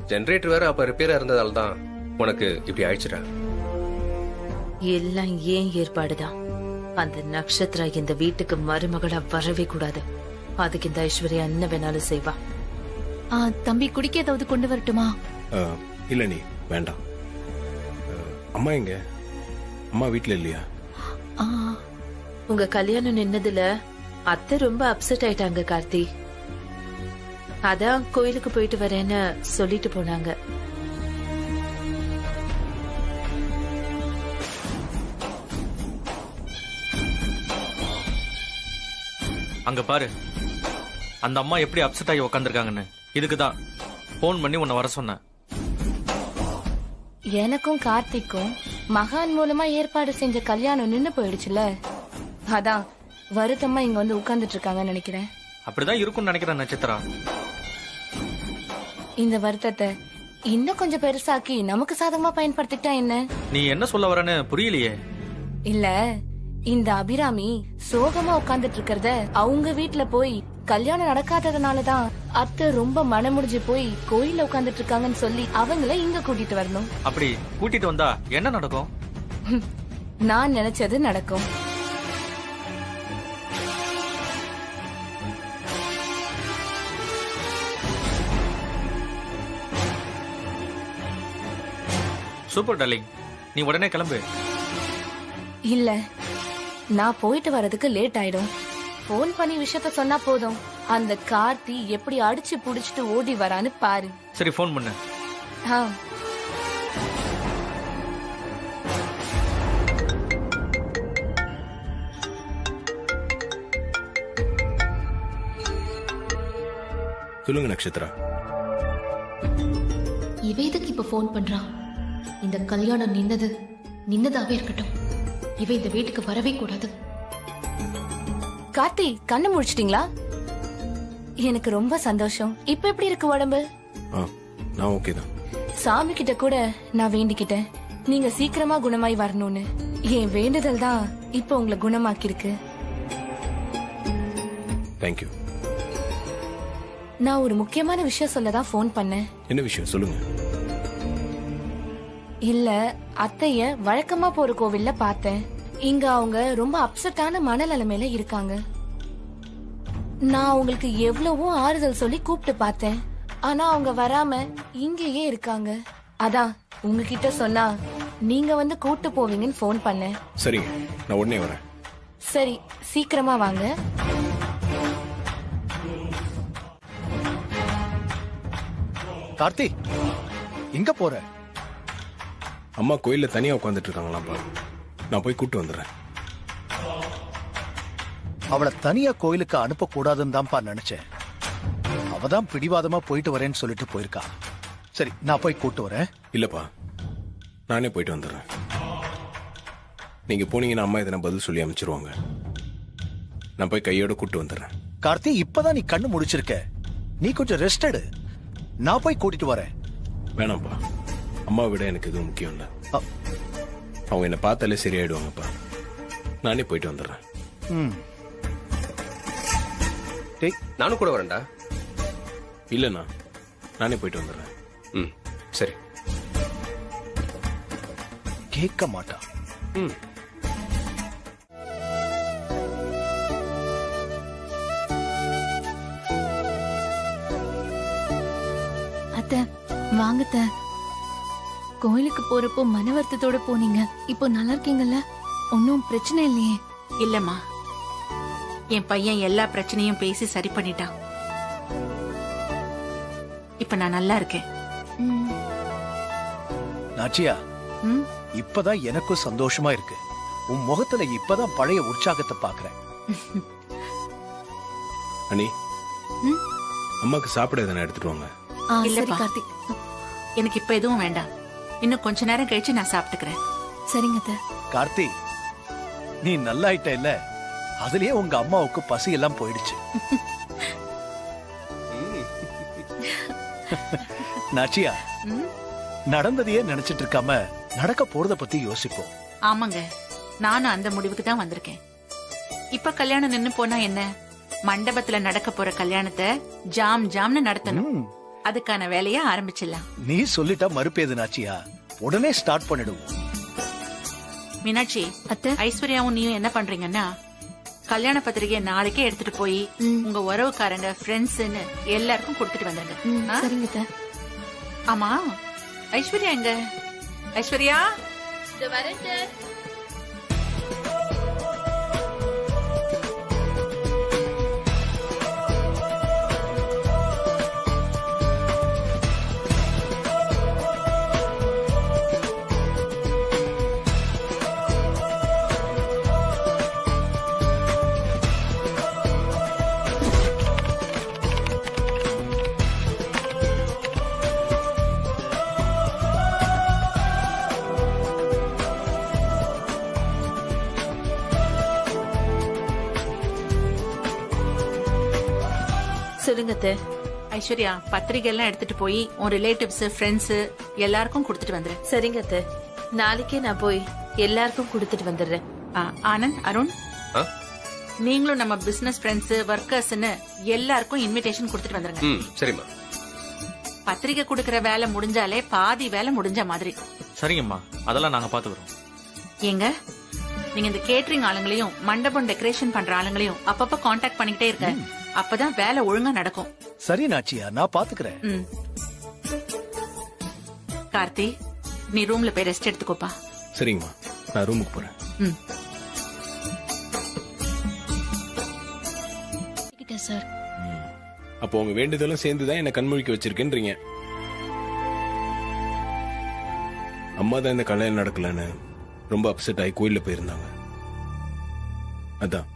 Generator வேற அப்ப ரிப்பேரா இருந்ததால தான் உனக்கு இப்படி ஆயிடுச்சுடா. எல்லாம் ஏன் ஏற்பாடுதான். அந்த நட்சத்திரா இந்த வீட்டுக்கு மருமகளா வரவே கூடாது. அதுக்கு இந்த ஐஸ்வர்யா என்ன வேணாலும் செய்வா. தம்பி குடிக்க ஏதாவது கொண்டு வரட்டுமா? இல்ல நீ வேண்டாம். அம்மா எங்க? அம்மா வீட்டுல இல்லையா? உங்க கல்யாணம் நின்னதுல அத்தை ரொம்ப அப்செட் ஆயிட்டாங்க கார்த்தி. அதான் கோயிலுக்கு போயிட்டு வரேன்னு சொல்லிட்டு போனாங்க. அங்க பாரு, அந்த அம்மா எப்படி அப்செட் ஆகி உக்காந்துருக்காங்கன்னு. இதுக்குதான் போன் பண்ணி உன்னை வர சொன்னேன். எனக்கும் கார்த்திக்கும் மகான் மூலமா ஏற்பாடு செஞ்ச கல்யாணம் நின்னு போயிடுச்சுல, அதான் வருத்தமா இங்க வந்து உட்கார்ந்துட்டு இருக்காங்கன்னு நினைக்கிறேன். அப்படிதான் இருக்கும்னு நினைக்கிறேன் நட்சத்திரா. இந்த வருத்தத்தை இன்னும் கொஞ்சம் பெருசாக்கி நமக்கு சாதகமா பயன்படுத்திட்டா என்ன? நீ என்ன சொல்ல வரன்னு புரியலையே. இல்ல, இந்த அபிராமி சோகமா உட்கார்ந்துட்டு இருக்கிறத அவங்க வீட்டுல போய் கல்யாணம் நடக்காததுனாலதான் அத்தை ரொம்ப மனமுடிஞ்சு போய் கோயில்ல உட்கார்ந்துட்டு இருக்காங்கன்னு சொல்லி அவங்கள இங்க கூட்டிட்டு வரணும். அப்படி கூட்டிட்டு வந்தா என்ன நடக்கும்? நான் நினைச்சது நடக்கும். சூப்பர் டார்லிங், நீ உடனே கிளம்பு. இல்ல, நான் போயிட்டு வரதுக்கு லேட் ஆயிடும். போன் பண்ணி விஷயத்த சொன்னா போதும். அந்த கார்த்தி எப்படி அடிச்சு புடிச்சிட்டு ஓடி வரான்னு பாரு. சரி, போன் பண்ணு. சொல்லுங்க நட்சத்திரா. இவ எதுக்கு இப்ப போன் பண்றான்? இந்த கல்யாணம் நின்னதாவே இருக்கட்டும். இவ இந்த வீட்டுக்கு வரவே கூடாது. கார்த்தி, கண்ணு முடிச்சிட்டீங்களா? எனக்கு ரொம்ப சந்தோஷம். இப்ப எப்படி இருக்கு உடம்பு? நான் ஓகே தான். சாமி கிட்ட கூட நான் வேண்டிக்கிட்டேன் நீங்க சீக்கிரமா குணமாய் வரணும்னு. என் வேண்டுதல் தான் இப்ப உங்களை குணமாக்கி இருக்கு. தேங்க்யூ. நான் ஒரு முக்கியமான விஷயம் சொல்லதான் போன் பண்ணேன். என்ன விஷயம் சொல்லுங்க. இல்ல, அத்தைய வழக்கமா போற கோவில்ல பார்த்தேன். இங்க அவங்க ரொம்ப அப்செட்டான மனநிலைமையில இருக்காங்க. நான் உங்களுக்கு எவ்வளவோ ஆறுதல் சொல்லி கூப்பிட்டு பார்த்தேன். ஆனா அவங்க வராம இங்கேயே இருக்காங்க. அதான் உங்ககிட்ட சொன்னா நீங்க வந்து கூட்டு போவீங்கன்னு போன் பண்ணேன். சரி, நான் உடனே வரேன். சரி, சீக்கிரமா வாங்க. கார்த்தி, எங்க போற? அம்மா கோயில்ல தனியா உட்காந்துட்டு இருக்காங்களாப்பா. நான் போய் கூட்டு வந்துடுறேன். அவளை தனியா கோயிலுக்கு அனுப்ப கூடாதுன்னு தான்ப்பா நினைச்சேன். அவதான் பிடிவாதமா போயிட்டு வரேன்னு சொல்லிட்டு போயிருக்கா. சரி, நான் போய் கூட்டு வரேன். இல்லப்பா, நானே போயிட்டு வந்துடுறேன். நீங்க போனீங்கன்னா அம்மா எதனா பதில் சொல்லி அமைச்சிருவாங்க. நான் போய் கையோட கூட்டு வந்துடுறேன். கார்த்தி, இப்பதான் நீ கண்ணு முடிச்சிருக்க. நீ கொஞ்சம் ரெஸ்ட் எடு. நான் போய் கூட்டிட்டு வரேன். வேணாம்ப்பா, அம்மா விட எனக்கு எதுவும் முக்கியம் இல்ல. அவங்க என்ன பார்த்தாலே சரியாயிடுவாங்கப்பா. நானே போயிட்டு வந்துடுறேன். நானும் கூட வரேன்டா. இல்லண்ணா, நானே போயிட்டு வந்துடுறேன். சரி. கேட்க மாட்டா. அத்தை, வாங்கத்த. கோயிலுக்கு போறப்போ மன வருத்தத்தோட போனீங்க. இப்போ நல்லா இருக்கீங்கல்ல? ஒன்னும் பிரச்சனை இல்லையே? இல்லம்மா, என் பையன் எல்லா பிரச்சனையும் பேசி சரி பண்ணிட்டான். இப்ப நான் நல்லா இருக்கேன். நாச்சியா, இப்பதான் எனக்கும் சந்தோஷமா இருக்கு. உன் முகத்துல இப்பதான் பழைய உற்சாகத்தை பாக்குறேன். அனி, அம்மாக்கு சாப்பிட எதனா எடுத்துட்டு வாங்க. இல்லப்பா, எனக்கு இப்ப எதுவும் வேண்டாம். இன்னும் கொஞ்ச நேரம் கழிச்சு நான் சாப்பிட்டுக்கிறேன். சரிங்க. கார்த்தி, நீ நல்லாயிட்ட இல்ல? அதுலயே உங்க அம்மாவுக்கு பசி எல்லாம் போயிடுச்சு. நாச்சியா, நடந்ததையே நினைச்சிட்டு இருக்காம நடக்க போறத பத்தி யோசிப்போம். ஆமாங்க, நானும் அந்த முடிவுக்கு தான் வந்திருக்கேன். இப்ப கல்யாணம் நின்னு போனா என்ன? மண்டபத்துல நடக்க போற கல்யாணத்தை ஜாம் ஜாம்னு நடத்தணும். ம், அதுக்கான வேலைய ஆரம்பிச்சிடலாம். நீ சொல்லிட்டா மறுப்பேது நாச்சியா? உடனே ஸ்டார்ட் பண்ணிடுவோம். மீனாட்சி, அத்தை. ஐஸ்வர்யாவும் நீயும் என்ன பண்றீங்கன்னா, கல்யாண பத்திரிகையை நாளைக்கே எடுத்துட்டு போய் உங்க உறவுக்காரங்க, ஃப்ரெண்ட்ஸ்னு எல்லாருக்கும் கொடுத்துட்டு வந்துருங்க. ஆ? சரிங்க அத்தை. ஆமா, ஐஸ்வர்யா எங்க? ஐஸ்வர்யா, சொல்லுங்க அத்தை. ஐஸ்வர்யா பத்திரிகை எல்லாம் எடுத்துட்டு போய் உன் ரிலேட்டிவ்ஸ், ஃப்ரெண்ட்ஸ் எல்லாருக்கும் கொடுத்துட்டு வந்துரு. சரிங்க அத்தை, நாளைக்கே நான் போய் எல்லாருக்கும் கொடுத்துட்டு வந்துடுறேன். ஆனந்த், அருண், ஆ? நீங்களும் நம்ம பிசினஸ் ஃப்ரெண்ட்ஸ், ஒர்க்கர்ஸ்னு எல்லாருக்கும் இன்விடேஷன் கொடுத்துட்டு வந்துருங்க. ம் சரிம்மா. பத்திரிகை கொடுக்கற வேலை முடிஞ்சாலே பாதி வேலை முடிஞ்ச மாதிரி. சரிங்கம்மா, அதெல்லாம் நாங்க பாத்துக்கிறோம். ஏங்க, நீங்க இந்த கேட்டரிங் ஆளுங்களையும் மண்டபம் டெக்கரேஷன் பண்ற ஆளுங்களையும் அப்பப்ப காண்டாக்ட் பண்ணிக்கிட்டே இருக்க. அப்பதான் வேலை ஒழுங்கா நடக்கும். சரி நாச்சியா, நான் பாத்துக்கிறேன். ம். கார்த்தி, நீ ரூம்ல போய் ரெஸ்ட் எடுத்துக்கோப்பா. சரிங்கம்மா, நான் ரூமுக்கு போறேன். ம். சார், அப்போ உங்க வேண்டுதலும் சேர்ந்துதான் என்ன கண்மொழிக்க வச்சிருக்கேன்றீங்க. அம்மா தான் இந்த கல்யாணம் நடக்கலன்னு ரொம்ப அப்செட் ஆகி கோயில்ல போயிருந்தாங்க. அதான்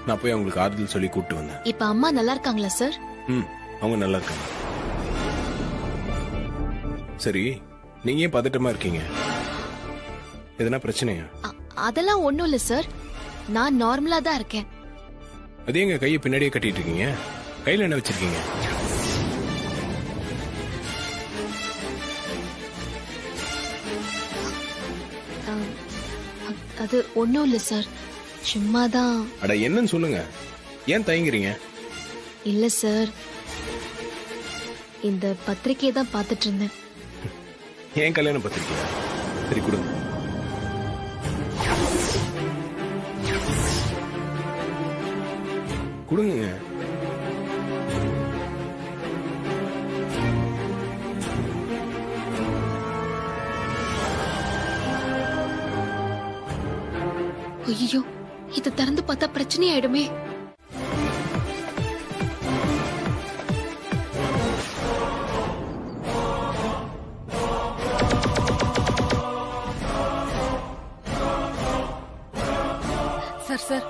நான் போய் அவங்களுக்கு ஆறுதல் சொல்லி கூப்பிட்டு வந்தேன். இப்ப அம்மா நல்லா இருக்காங்களா சார்? ம், அவங்க நல்லா இருக்காங்க. சரி, நீங்க ஏன் பதட்டமா இருக்கீங்க? எதனா பிரச்சனையா? அதெல்லாம் ஒண்ணும் இல்ல சார், நான் நார்மலா தான் இருக்கேன். அதே எங்க கையை பின்னாடியே கட்டிட்டு இருக்கீங்க? கையில என்ன வச்சிருக்கீங்க? அது ஒண்ணும் இல்ல சார், சும்மாதான். அட என்னன்னு சொல்லுங்க, ஏன் தயங்குறீங்க? இல்ல சார், இந்த பத்திரிக்கையை தான் பாத்துட்டு இருந்தேன். ஏன் கல்யாணம் பத்திரிக்கை? சரி கொடுங்க. கொடுங்க. ஐயோ, இத திறந்து பார்த்தா பிரச்சனை ஆயிடுமே. சார் சார்,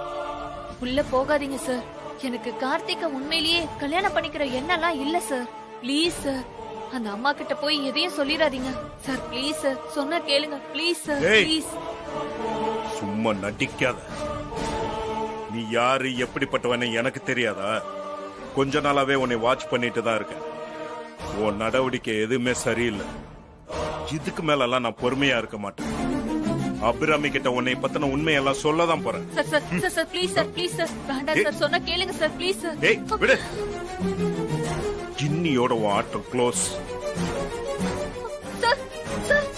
உள்ள போகாதீங்க சார். எனக்கு கார்த்திகை உண்மையிலேயே கல்யாணம் பண்ணிக்கிற எண்ணம்லாம் இல்ல சார். ப்ளீஸ் சார், அந்த அம்மா கிட்ட போய் எதையும் சொல்லிடாதீங்க சார். ப்ளீஸ் சார், சொன்னா கேளுங்க. ப்ளீஸ் சார், ஏய். ப்ளீஸ். சும்மா நடிக்காத. நீ யாரு, எப்படிப்பட்டவன்னு எனக்கு தெரியாதா? கொஞ்ச நாளாவே உன்னை வாட்ச் பண்ணிட்டு தான் இருக்கேன். உன் நடவடிக்கை எதுவுமே சரியில்லை. இதுக்கு மேலெல்லாம் நான் பொறுமையா இருக்க மாட்டேன். அபிராமி கிட்ட உன்னை பத்தின உண்மையெல்லாம் சொல்லதான் போறேன். Sir sir sir sir, please sir, please sir, வேண்டாம் சார், சொன்னா கேளுங்க சார், ப்ளீஸ் சார். ஏய் விடு. கிண்ணியோட உன் ஆட்டம் க்ளோஸ். சார் சார்,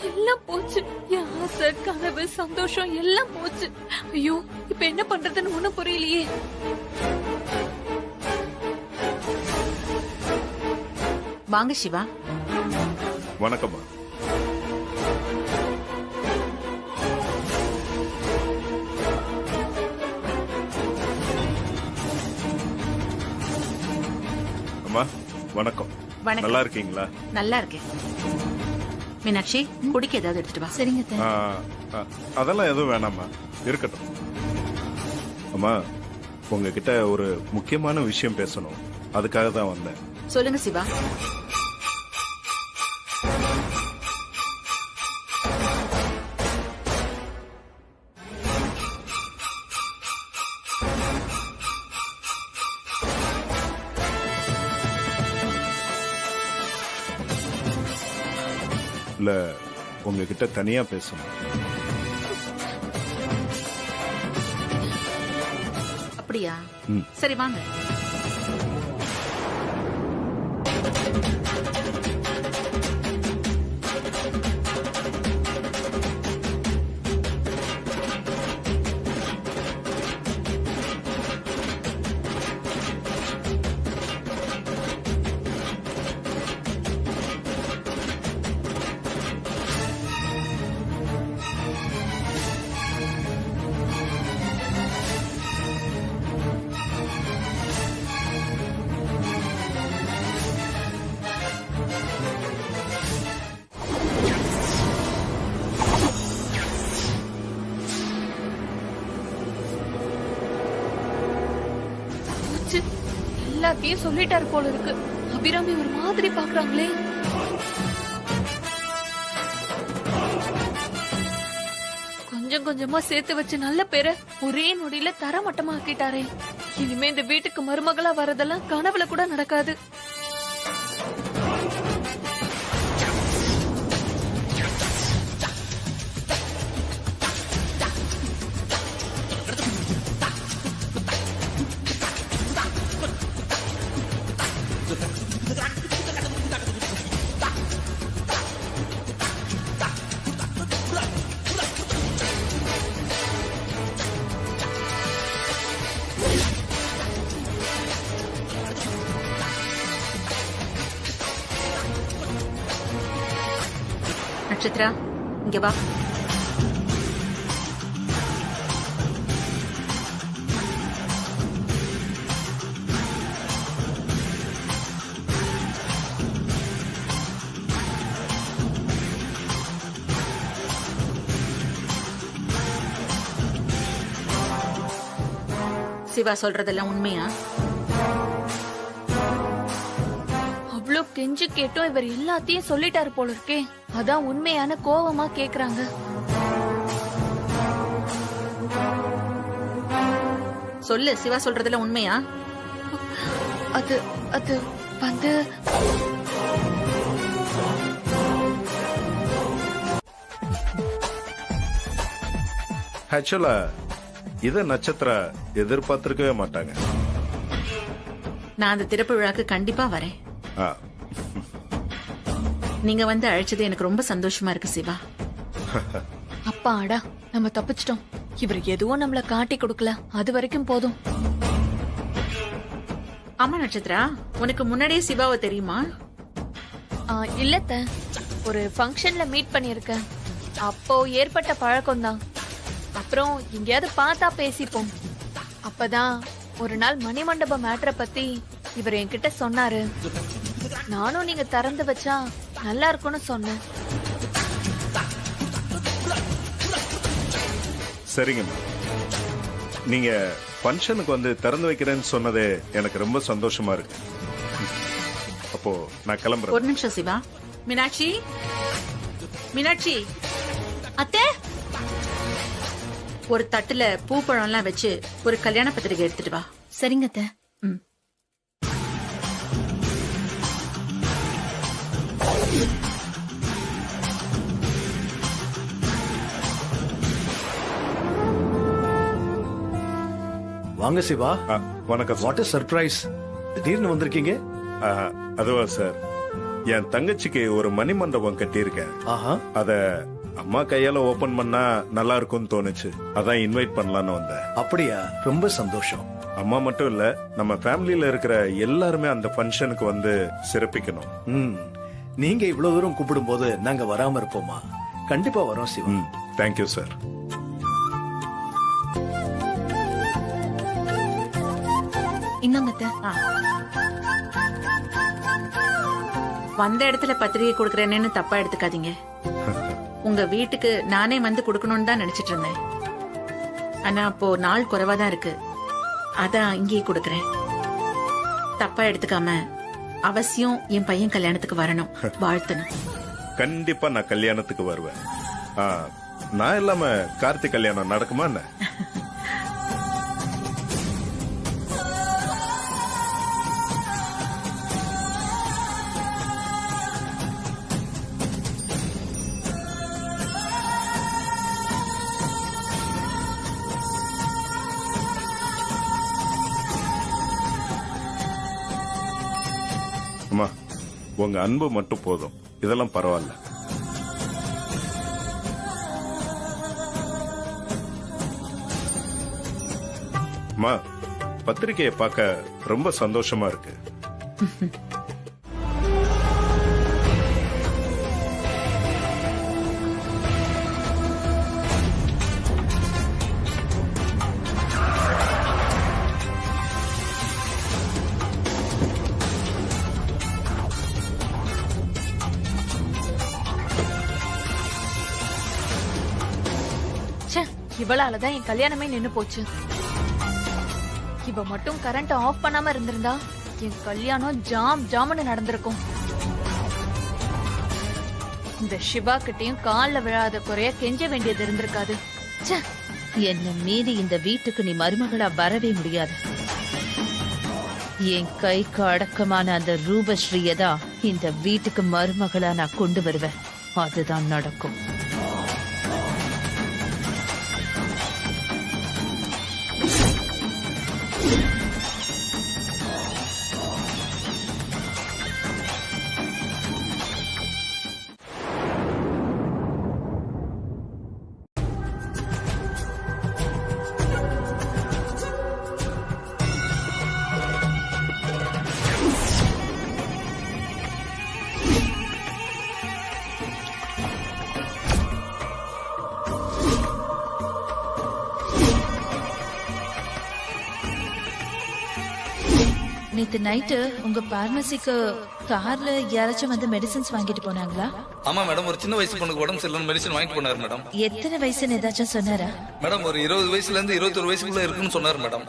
எல்லாம் போச்சு. என் ஆசை, கனவு, சந்தோஷம் எல்லாம் போச்சு. ஐயோ, இப்ப என்ன பண்றதுன்னு ஒண்ணும் புரியலையே. வாங்க சிவா. வணக்கம்மா. அம்மா வணக்கம். வணக்கம். நல்லா இருக்கீங்களா? நல்லா இருக்கேன். மீனாட்சி, குடிக்க ஏதாவது எடுத்துட்டு வா. சரிங்க அத்தை. அதெல்லாம் எதுவும் வேணாம்மா, இருக்கட்டும். அம்மா, உங்ககிட்ட ஒரு முக்கியமான விஷயம் பேசணும், அதுக்காக தான் வந்தேன். சொல்லுங்க சிவா. லைஃப்ல உங்ககிட்ட தனியா பேசணும். அப்படியா? ம். சரி வாங்க. எல்லாத்தையும் சொல்லிட்டாரு போல இருக்கு. அபிராமி ஒரு மாதிரி பாக்குறாங்களே. கொஞ்சம் கொஞ்சமா சேர்த்து வச்ச நல்ல பேரை ஒரே நொடியில தரமட்டமா ஆக்கிட்டாரே. இனிமே இந்த வீட்டுக்கு மருமகளா வரதெல்லாம் கனவுல கூட நடக்காது. நட்சத்திரா, இங்க வா. சிவா சொல்றதெல்லாம் உண்மையா? அவ்வளோ கெஞ்சு கேட்டும் இவர் எல்லாத்தையும் சொல்லிட்டாரு போல இருக்கே. அதான் உண்மையான கோவமா கேக்குறாங்க. சொல்லு, சிவா சொல்றதெல்லாம் உண்மையா? அது அது வந்து ஆக்சுவலா இத நட்சத்திரா எதிர்பார்த்திருக்கவே மாட்டாங்க. நான் அந்த திறப்பு விழாக்கு கண்டிப்பா வரேன். ஆ, நீங்க வந்து அழைச்சது எனக்கு ரொம்ப சந்தோஷமா இருக்கு சிவா. அப்பாடா, நம்ம தப்பிச்சிட்டோம். இவர் எதுவும் நம்மள காட்டி கொடுக்கல, அது வரைக்கும் போதும். ஆமா நட்சத்திரா, உனக்கு முன்னாடியே சிவாவை தெரியுமா? இல்லத்த, ஒரு ஃபங்க்ஷன்ல மீட் பண்ணிருக்கேன். அப்போ ஏற்பட்ட பழக்கம்தான். அப்புறம் எங்கேயாவது பார்த்தா பேசிப்போம். அப்பதான் ஒரு நாள் மணிமண்டப மேட்டரை பத்தி இவர் என்கிட்ட சொன்னாரு. நானும் நீங்க திறந்து வச்சா நல்லா இருக்கும்னு சொன்னேன். சரிங்கம்மா. நீங்க ஃபங்க்ஷனுக்கு வந்து திறந்து வைக்கிறேன்னு சொன்னதே எனக்கு ரொம்ப சந்தோஷமா இருக்கு. அப்போ நான் கிளம்புறேன். ஒரு நிமிஷம் சிவா. மீனாட்சி, மீனாட்சி, அத்தை, ஒரு தட்டுல பூ பழம் எல்லாம் வச்சு ஒரு கல்யாண பத்திரிகை எடுத்துட்டு வா. சரிங்க அத்தை. ம். வாங்க சிவா. வணக்கம் சார். வாட் இஸ் சர்ப்ரைஸ், திடீர்னு வந்திருக்கீங்க? அதுவா சார், என் தங்கச்சிக்கு ஒரு மணிமண்டபம் கட்டியிருக்கேன். ஆஹா, அத அம்மா கையால ஓபன் பண்ணா நல்லா இருக்கும்னு தோணுச்சு. அதான் இன்வைட் பண்ணலான்னு வந்தேன். அப்படியா? ரொம்ப சந்தோஷம். அம்மா மட்டும் இல்ல, நம்ம ஃபேமிலியில இருக்கிற எல்லாருமே அந்த ஃபங்க்ஷனுக்கு வந்து சிறப்பிக்கணும். ம், நீங்க இவ்வளவு தூரம் கூப்பிடும் போது நாங்க வராம இருப்போமா? கண்டிப்பா வரோம் சிவா. Thank you sir. இந்தாங்க அத்தை. வந்த இடத்துல பத்திரிகை கொடுக்கறேன்னு தப்பா எடுத்துக்காதீங்க. உங்க வீட்டுக்கு நானே வந்து கொடுக்கணும்னு தான் நினைச்சிட்டு இருந்தேன். ஆனா அப்போ நாள் குறைவா தான் இருக்கு. அதான் இங்கேயே கொடுக்கறேன். தப்பா எடுத்துக்காம அவசியம் என் பையன் கல்யாணத்துக்கு வரணும், வாழ்த்தணும். கண்டிப்பா நான் கல்யாணத்துக்கு வருவேன். நான் இல்லாம கார்த்திக் கல்யாணம் நடக்குமா என்ன? அம்மா உங்க அன்பு மட்டும் போதும், இதெல்லாம் பரவாயில்ல. அம்மா, பத்திரிக்கையை பார்க்க ரொம்ப சந்தோஷமா இருக்கு. இவளாலதான் என் கல்யாணமே நின்னு போச்சு. இவ மட்டும் கரண்ட் ஆஃப் பண்ணாம இருந்திருந்தா என் கல்யாணம் ஜாம்னு நடந்திருக்கும். இந்த சிவா கிட்டையும் கால்ல விழாத குறைய கெஞ்ச வேண்டியது இருந்திருக்காது. என்ன மீறி இந்த வீட்டுக்கு நீ மருமகளா வரவே முடியாது. என் கைக்கு அடக்கமான அந்த ரூபஸ்ரீயை தான் இந்த வீட்டுக்கு மருமகளா நான் கொண்டு வருவேன். அதுதான் நடக்கும். நேத்து நைட்டு உங்க பார்மசிக்கு கார்ல யாராச்சும் வந்து மெடிசின்ஸ் வாங்கிட்டு போனாங்களா? ஆமா மேடம், ஒரு சின்ன வயசு பொண்ணுக்கு உடம்பு சரியில்லைன்னு மெடிசன் வாங்கிட்டு போனாரு மேடம். எத்தனை வயசுன்னு ஏதாச்சும் சொன்னாரா? மேடம் ஒரு 20 வயசுல இருந்து 21 வயசுக்குள்ள இருக்குன்னு சொன்னாரு மேடம்.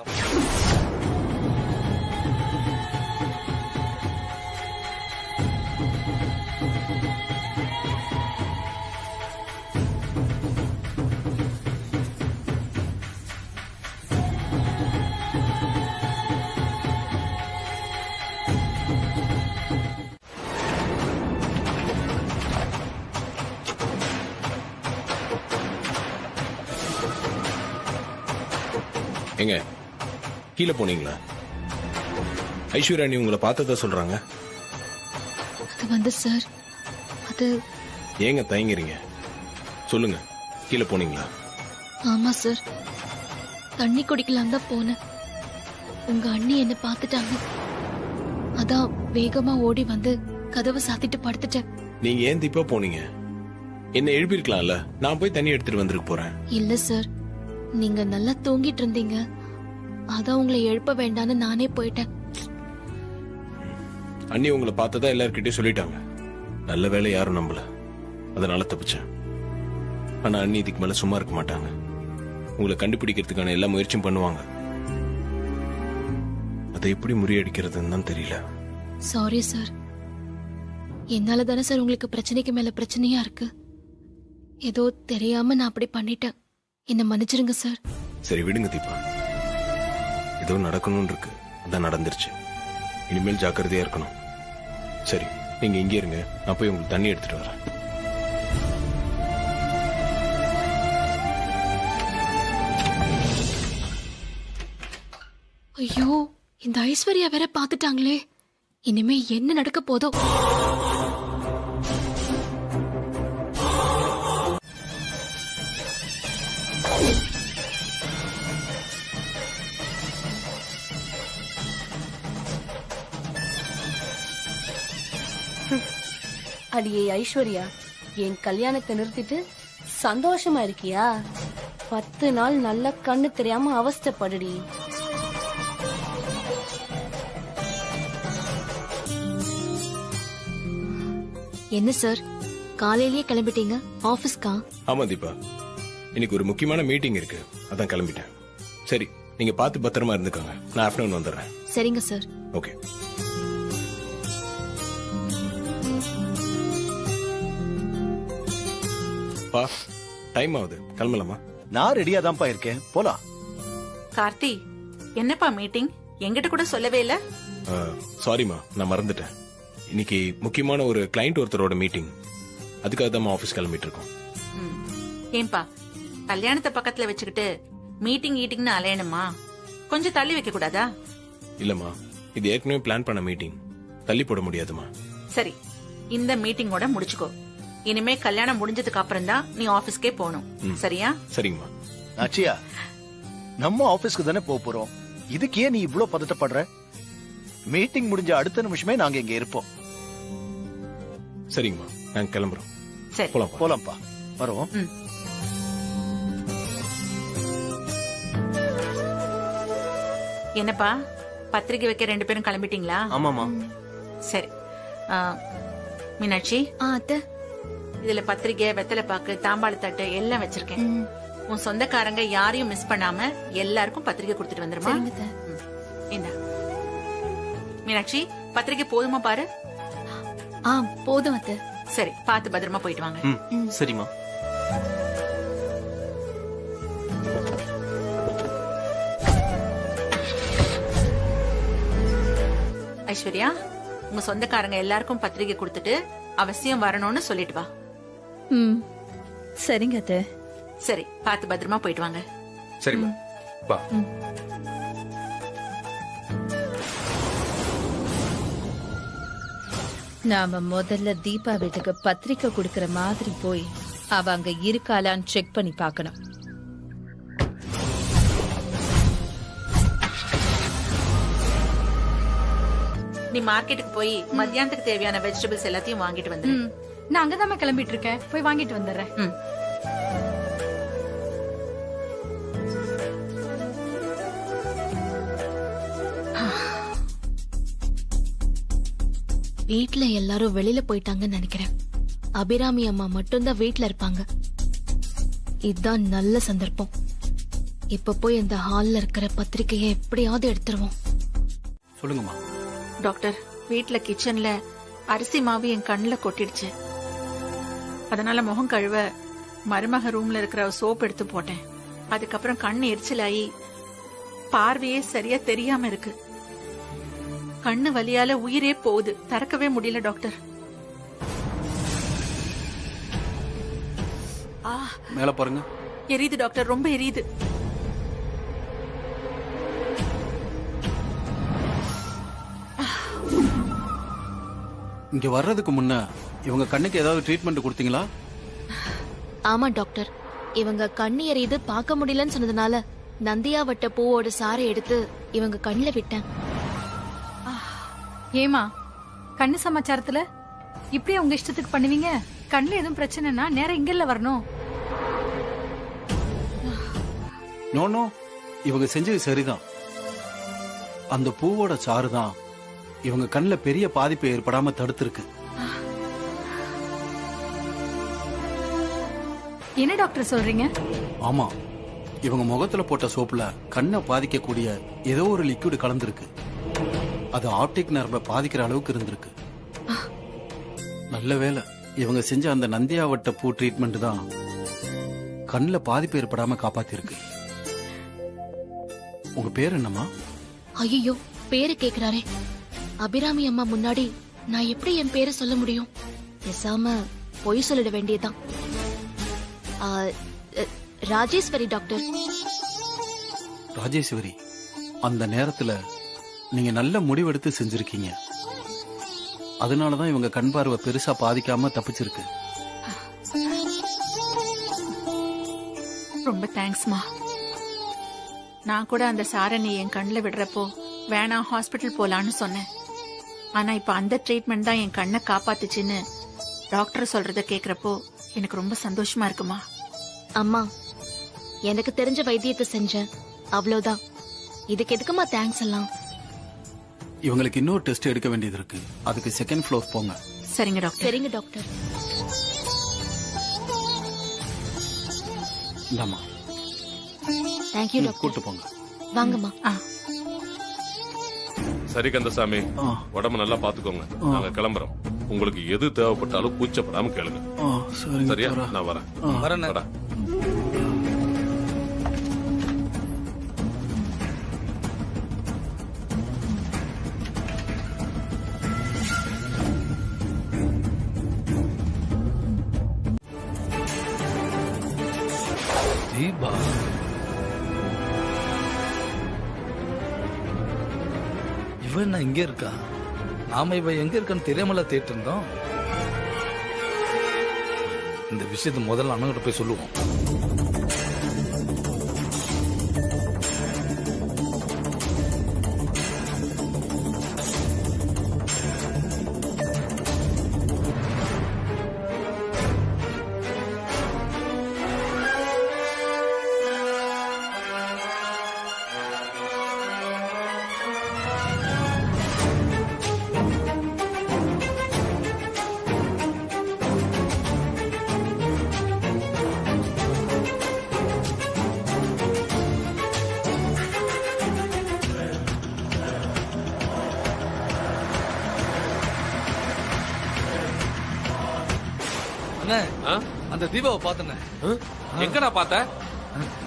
எங்க கீழே போனீங்களா? ஐஸ்வர்யா நீ உங்களை பார்த்ததா சொல்றாங்க. அது வந்து சார், அது ஏங்க தயங்குறீங்க? சொல்லுங்க, கீழே போனீங்களா? ஆமா சார், தண்ணி குடிக்கலாம் தான் போனேன். உங்க அண்ணி என்ன பார்த்துட்டாங்க. அதான் வேகமா ஓடி வந்து கதவை சாத்திட்டு படுத்துட்டேன். நீங்க ஏன் இப்ப போனீங்க? என்ன எழுப்பிருக்கலாம்ல, நான் போய் தண்ணி எடுத்துட்டு வந்துருக்கு போறேன். இல்ல சார், நீங்க நல்லா தூங்கிட்டு இருந்தீங்க. அதான் உங்களை எழுப்ப வேண்டான்னு நானே போயிட்டேன். அண்ணி உங்களை பார்த்ததா எல்லார்கிட்டயும் சொல்லிட்டாங்க. நல்ல வேலை யாரும் நம்பல, அதனால தப்பிச்சேன். ஆனா அண்ணி இதுக்கு மேல சும்மா இருக்க மாட்டாங்க. உங்களை கண்டுபிடிக்கிறதுக்கான எல்லா முயற்சியும் பண்ணுவாங்க. அதை எப்படி முறியடிக்கிறதுன்னு தான் தெரியல. சாரி சார், என்னால தானே சார் உங்களுக்கு பிரச்சனைக்கு மேல பிரச்சனையா இருக்கு. ஏதோ தெரியாம நான் அப்படி பண்ணிட்டேன். என்ன மன்னிச்சிருங்க சார். சரி விடுங்க தீபா, ஏதோ நடக்கணும்னு இருக்கு, அதான் நடந்துருச்சு. இனிமேல் ஜாக்கிரதையா இருக்கணும். சரி நீங்க இங்கே இருங்க, நான் போய் உங்களுக்கு தண்ணி எடுத்துட்டு வரேன். ஐயோ, இந்த ஐஸ்வர்யா வேற பாத்துட்டாங்களே. இனிமே என்ன நடக்க போதோ? அடியே ஐஸ்வர்யா, என் கல்யாணத்தை நிறுத்திட்டு சந்தோஷமா இருக்கியா? 10 நாள் நல்ல கண்ணு தெரியாம அவஸ்தைப்படுடி. என்ன சார், காலையிலேயே கிளம்பிட்டீங்க ஆபீஸ்க்கா? ஆமா தீபா, இன்னைக்கு ஒரு முக்கியமான மீட்டிங் இருக்கு, அதான் கிளம்பிட்டேன். சரி நீங்க பார்த்து பத்திரமா இருந்துக்கோங்க, நான் ஆஃப்டர்நூன் வந்துடுறேன். சரிங்க சார். ஓகே. பா டைம் ஆகுது, கிளம்பலாமா? நான் ரெடியா தான்ப்பா இருக்கேன், போலாம். கார்த்தி, என்னப்பா மீட்டிங்? என்கிட்ட கூட சொல்லவே இல்ல. சாரிமா, நான் மறந்துட்டேன். இன்னைக்கு முக்கியமான ஒரு கிளைண்ட் ஒருத்தரோட மீட்டிங், அதுக்காக தான் ஆபீஸ் கிளம்பிட்டு இருக்கோம். ஏன்பா கல்யாணத்தை பக்கத்துல வச்சுக்கிட்டு மீட்டிங் ஈட்டிங்னு அலையணுமா? கொஞ்சம் தள்ளி வைக்க கூடாதா? இல்லம்மா, இது ஏற்கனவே பிளான் பண்ண மீட்டிங். தள்ளி போட முடியாதுமா. சரி, இந்த மீட்டிங்கோட முடிச்சுக்கோ. இனிமே கல்யாணம் முடிஞ்சதுக்கு அப்புறம் தான் நீ ஆபீஸ்க்கே போகணும். சரியா? சரிங்கம்மா. நாச்சியா, நம்ம ஆபீஸ்க்கு தானே போறோம். இதுக்கு ஏன் நீ இவ்ளோ பதட்டப்படுற? மீட்டிங் முடிஞ்ச அடுத்த நிமிஷமே நாங்க இங்க இருப்போம். சரிங்கம்மா, நாங்க கிளம்புறோம். சரி, போலாம்ப்பா. வரோம். என்னப்பா பத்திரிக்கை வைக்க 2 பேரும் கிளம்பிட்டீங்களா? ஆமாமா. சரி. மீனாட்சி, அத்தை, இதுல பத்திரிக்கை, வெத்தலை பாக்கு, தாம்பாள தட்டு எல்லாம் வச்சிருக்கேன். உன் சொந்தக்காரங்க யாரையும் மிஸ் பண்ணாம எல்லாருக்கும் பத்திரிக்கை கொடுத்துட்டு வந்துருமா? என்ன மீனாட்சி, பத்திரிக்கை போதுமா பாரு. போதும் அத்தை. சரி, பார்த்து பத்திரமா போயிட்டு வாங்க. சரிம்மா. ஐஸ்வர்யா, உங்க சொந்தக்காரங்க எல்லாருக்கும் பத்திரிக்கை கொடுத்துட்டு அவசியம் வரணும்னு சொல்லிட்டு வா. சரிங்க அத்தை. சரி, பார்த்து பத்திரமா போயிட்டு வாங்க. சரிம்மா, வா. நாம முதல்ல தீபா வீட்டுக்கு பத்திரிக்கை கொடுக்கற மாதிரி போய் அவ அங்க இருக்காளான்னு செக் பண்ணி பார்க்கணும். நீ மார்க்கெட்டுக்கு போய் மத்தியானத்துக்கு தேவையான வெஜிடபிள்ஸ் எல்லாத்தையும் வாங்கிட்டு வந்து. நான் அங்கதான் கிளம்பிட்டு இருக்கேன். போய் வாங்கிட்டு வந்துடுறேன். வீட்ல எல்லாரும் வெளியில போயிட்டாங்கன்னு நினைக்கிறேன். அபிராமி அம்மா மட்டும்தான் வீட்ல இருப்பாங்க. இதுதான் நல்ல சந்தர்ப்பம். இப்ப போய் அந்த ஹால்ல இருக்கிற பத்திரிக்கையை எப்படியாவது எடுத்துருவோம். சொல்லுங்கம்மா. டாக்டர், வீட்ல கிச்சன்ல அரிசி மாவு என் கண்ணுல கொட்டிடுச்சு. அதனால முகம் கழுவ மருமக ரூம்ல இருக்கிற சோப் எடுத்து போட்டேன். அதுக்கப்புறம் கண்ணு எரிச்சலாயி பார்வையே சரியா தெரியாம இருக்கு. கண்ணு வலியால உயிரே போகுது. திறக்கவே முடியல டாக்டர். மேல பாருங்க. எரியுது டாக்டர், ரொம்ப எரியுது. இங்க வர்றதுக்கு முன்ன இவங்க கண்ணுக்கு ஏதாவது ட்ரீட்மெண்ட் கொடுத்தீங்களா? ஆமா டாக்டர், இவங்க கண்ணு எரியுது பார்க்க முடியலன்னு சொன்னதுனால நந்தியாவட்ட பூவோட சாறை எடுத்து இவங்க கண்ணுல விட்டேன். ஏமா, கண்ணு சமாச்சாரத்துல இப்படி உங்க இஷ்டத்துக்கு பண்ணுவீங்க? கண்ணுல எதுவும் பிரச்சனைனா நேரம் இங்கல்ல வரணும். நோ, இவங்க செஞ்சது சரிதான். அந்த பூவோட சாறு தான் இவங்க கண்ணுல பெரிய பாதிப்பு ஏற்படாம தடுத்திருக்கு. என்ன டாக்டர் சொல்றீங்க? ஆமா, இவங்க முகத்துல போட்ட சோப்புல கண்ணை பாதிக்கக்கூடிய ஏதோ ஒரு லிக்விட் கலந்துருக்கு. அது ஆப்டிக் நர்வை பாதிக்கிற அளவுக்கு இருந்திருக்கு. நல்ல வேளை இவங்க செஞ்ச அந்த நந்தியாவட்ட பூ ட்ரீட்மெண்ட் தான் கண்ணுல பாதிப்பு ஏற்படாம காப்பாத்திருக்கு. உங்க பேர் என்னம்மா? ஐயோ, பேரு கேக்குறாரே. அபிராமி அம்மா முன்னாடி நான் எப்படி என் பேரை சொல்ல முடியும்? பேசாம பொய் சொல்லிட வேண்டியதுதான். ராஜேஸ்வரி டாக்டர். ராஜேஸ்வரி, அந்த நேரத்துல நீங்க நல்ல முடிவெடுத்து செஞ்சிருக்கீங்க. அதனாலதான் இவங்க கண் பார்வை பெருசா பாதிக்காம தப்பிச்சிருக்கு. ரொம்ப தேங்க்ஸ்மா. நான் கூட அந்த சாரணி என் கண்ணுல விடுறப்போ வேணாம், ஹாஸ்பிட்டல் போலான்னு சொன்னேன். ஆனா இப்ப அந்த ட்ரீட்மெண்ட் தான் என் கண்ணை காப்பாத்துச்சுன்னு டாக்டர் சொல்றத கேக்குறப்போ எனக்கு ரொம்ப சந்தோஷமா இருக்குமா. அம்மா, எனக்கு தெரிஞ்ச வைத்தியத்தை செஞ்சேன், அவ்வளவுதான். இதுக்கு எதுக்குமா தேங்க்ஸ் எல்லாம்? இவங்களுக்கு இன்னொரு டெஸ்ட் எடுக்க வேண்டியது இருக்கு. அதுக்கு 2nd ஃப்ளோர் போங்க. சரிங்க டாக்டர். சரிங்க டாக்டர். இந்தாம்மா. Thank you doctor. கூட்டு போங்க. வாங்கம்மா. சரி கந்தசாமி, உடம்பு நல்லா பாத்துக்கோங்க. நாங்க கிளம்புறோம். உங்களுக்கு எது தேவைப்பட்டாலும் கூச்சப்படாம கேளுங்க. சரியா? நான் வரேன். வரேன். தீபா, இவன் இங்க இருக்கா? ஆமா, இவ எங்க இருக்கான்னு தெரியாமல தேட்டு இருந்தோம். இந்த விஷயத்த முதல்ல அண்ணங்கிட்ட போய் சொல்லுவோம். அந்த தீபாவை பார்த்தனே. எங்கடா பார்த்த?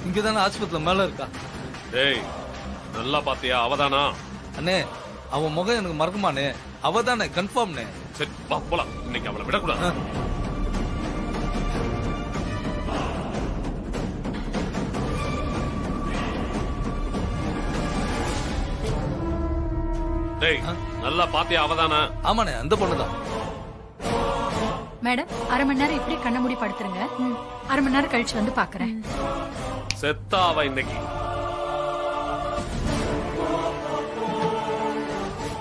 இங்கதானே ஆஸ்பத்திரி மேல இருக்கா. டேய், நல்லா பாத்தியா? அவதானா? அண்ணே, அவன் முகம் எனக்கு மறக்குமானே. அவதானே, கன்ஃபார்ம்னே. சரி வா போலாம். இன்னைக்கு அவளை விடக்கூடாது. டேய், நல்லா பாத்தியா? அவதானா? ஆமாண்ணே, அந்த பொண்ணுதான். மேடம், அரை மணி நேரம் இப்படி கண்ண மூடி படுத்துருங்க. அரை மணி நேரம் கழிச்சு வந்து பாக்குறேன். செத்தா அவ இன்னைக்கு.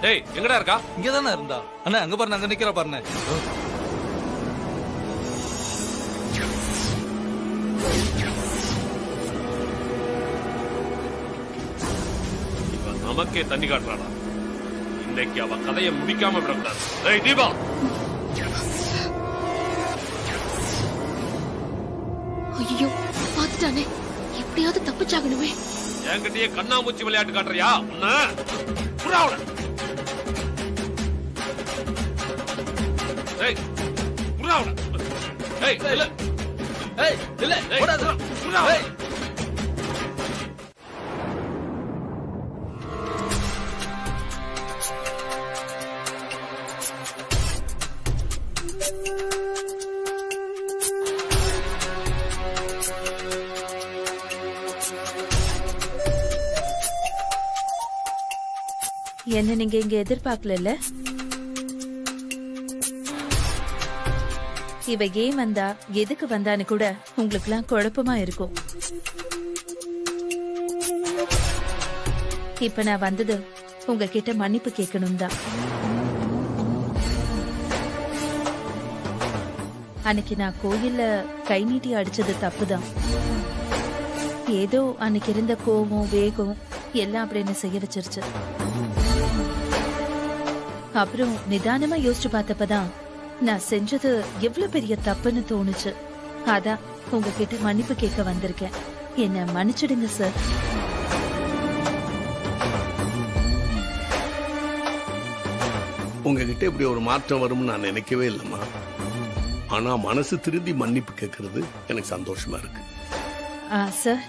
டேய், எங்கடா இருக்கா? இங்கதானே இருந்தா. அண்ணா, அங்க பாருங்க, அங்க நிக்கிற பாருங்க. இப்ப நமக்கே தண்ணி காட்டுறாடா. இன்னைக்கு அவ கதையை முடிக்காம விடக்கூடாது. டேய் தீபா, ஐயோ பாத்துட்டானே, எப்படியாவது தப்பிச்சாகணுமே. என்கிட்டயே கண்ணாமூச்சி விளையாட்டு காட்டுறியா? என்ன நீங்க இங்க எதிர்பார்க்கல? இவ ஏன் வந்தா, எதுக்கு வந்தான்னு கூட உங்களுக்கு எல்லாம் குழப்பமா இருக்கும். இப்ப நான் வந்தது உங்ககிட்ட மன்னிப்பு கேட்கணும் தான். அன்னைக்கு நான் கோயில்ல கை நீட்டி அடிச்சது தப்புதான். ஏதோ அன்னைக்கு இருந்த கோவம், வேகம் எல்லாம் அப்படி என்ன செய்ய வச்சிருச்சு. அப்புறம் நிதானமா யோசிச்சு பார்த்தப்பதான் நான் செஞ்சது எவ்வளவு பெரிய தப்புன்னு தோணுச்சு. அதான் உங்ககிட்ட மன்னிப்பு கேட்க வந்திருக்கேன். என்ன மன்னிச்சிடுங்க சார். உங்ககிட்ட இப்படி ஒரு மாற்றம் வரும்னு நான் நினைக்கவே இல்லைம்மா. ஆனா மனசு திருந்தி மன்னிப்பு கேட்கறது எனக்கு சந்தோஷமா இருக்கு. சார்,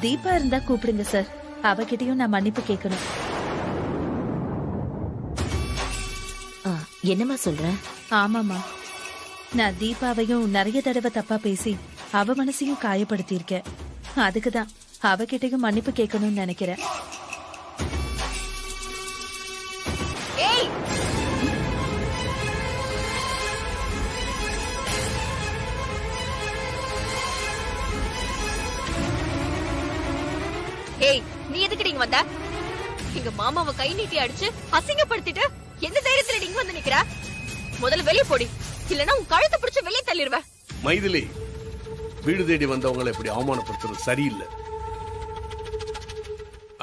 தீபா இருந்தா கூப்பிடுங்க சார். அவகிட்டயும் நான் மன்னிப்பு கேட்கணும். என்னமா சொல்ற? ஆமாமா, நான் தீபாவையும் நிறைய தடவை தப்பா பேசி அவ மனசையும் காயப்படுத்தியிருக்கேன். அதுக்குதான் அவகிட்டையும் மன்னிப்பு கேட்கணும்னு நினைக்கிறேன். ஏய், நீ எதுக்கு நீங்க வந்த? எங்க மாமாவை கை நீட்டி அடிச்சு அசிங்கப்படுத்திட்டு எந்த தைரியத்துல நீங்க வந்து நிக்கிற? முதல்ல வெளிய போடி, இல்லனா உன் கழுத்தை பிடிச்சு வெளிய தள்ளிடுவேன். மைதிலி, வீடு தேடி வந்தவங்களை இப்படி அவமானப்படுத்துறது சரியில்லை.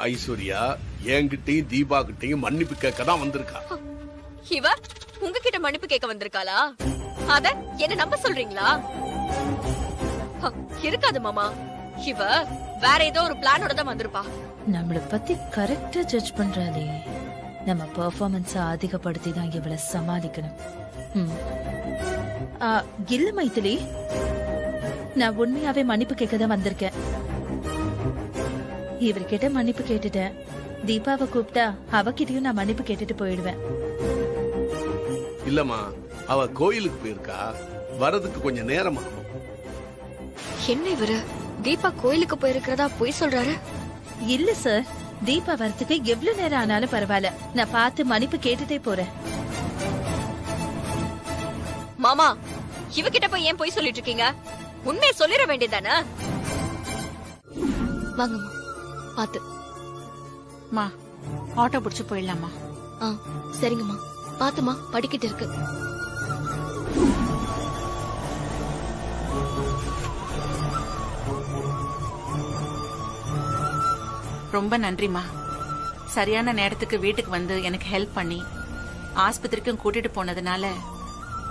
ஐஸ்வர்யா என்கிட்டயும் தீபா கிட்டையும் மன்னிப்பு கேட்க தான் வந்திருக்கா. இவ உங்ககிட்ட மன்னிப்பு கேட்க வந்திருக்காளா? அத என்ன நம்ப சொல்றீங்களா? இருக்காது மாமா, இவ வேற ஏதோ ஒரு பிளானோட தான் வந்திருப்பா. நம்மள பத்தி கரெக்டா ஜட்ஜ் பண்றாளே. நம்ம பெர்ஃபார்மன்ஸ் அதிகப்படுத்தி தான் இவளை சமாளிக்கணும். இல்ல மைதிலி, நான் உண்மையாவே மன்னிப்பு கேட்க தான் வந்திருக்கேன். இவர்கிட்ட மன்னிப்பு கேட்டுட்டேன். தீபாவை கூப்பிட்டா அவகிட்டயும் நான் மன்னிப்பு கேட்டுட்டு போயிடுவேன். இல்லம்மா, அவ கோயிலுக்கு போயிருக்கா, வரதுக்கு கொஞ்சம் நேரம் ஆகும். என்ன இவரு, தீபா கோயிலுக்கு போயிருக்கிறதா பொய் சொல்றாரு? இல்ல சார், தீபா வரத்துக்கு எவ்வளவு நேரம் ஆனாலும் பரவாயில்ல, நான் பார்த்து மன்னிப்பு கேட்டுட்டே போறேன். மாமா, இவகிட்ட போய் ஏன் போய் சொல்லிட்டு இருக்கீங்க? உண்மையை சொல்லிட வேண்டியதானே? வாங்கம்மா, பாத்து. மா, ஆட்டோ பிடிச்சு போயிடலாமா? சரிங்கம்மா, பாத்துமா, படிக்கிட்டு இருக்கு. ரொம்ப நன்றிமா. சரியான நேரத்துக்கு வீட்டுக்கு வந்து எனக்கு ஹெல்ப் பண்ணி ஆஸ்பத்திரிக்கும் கூட்டிட்டு போனதுனால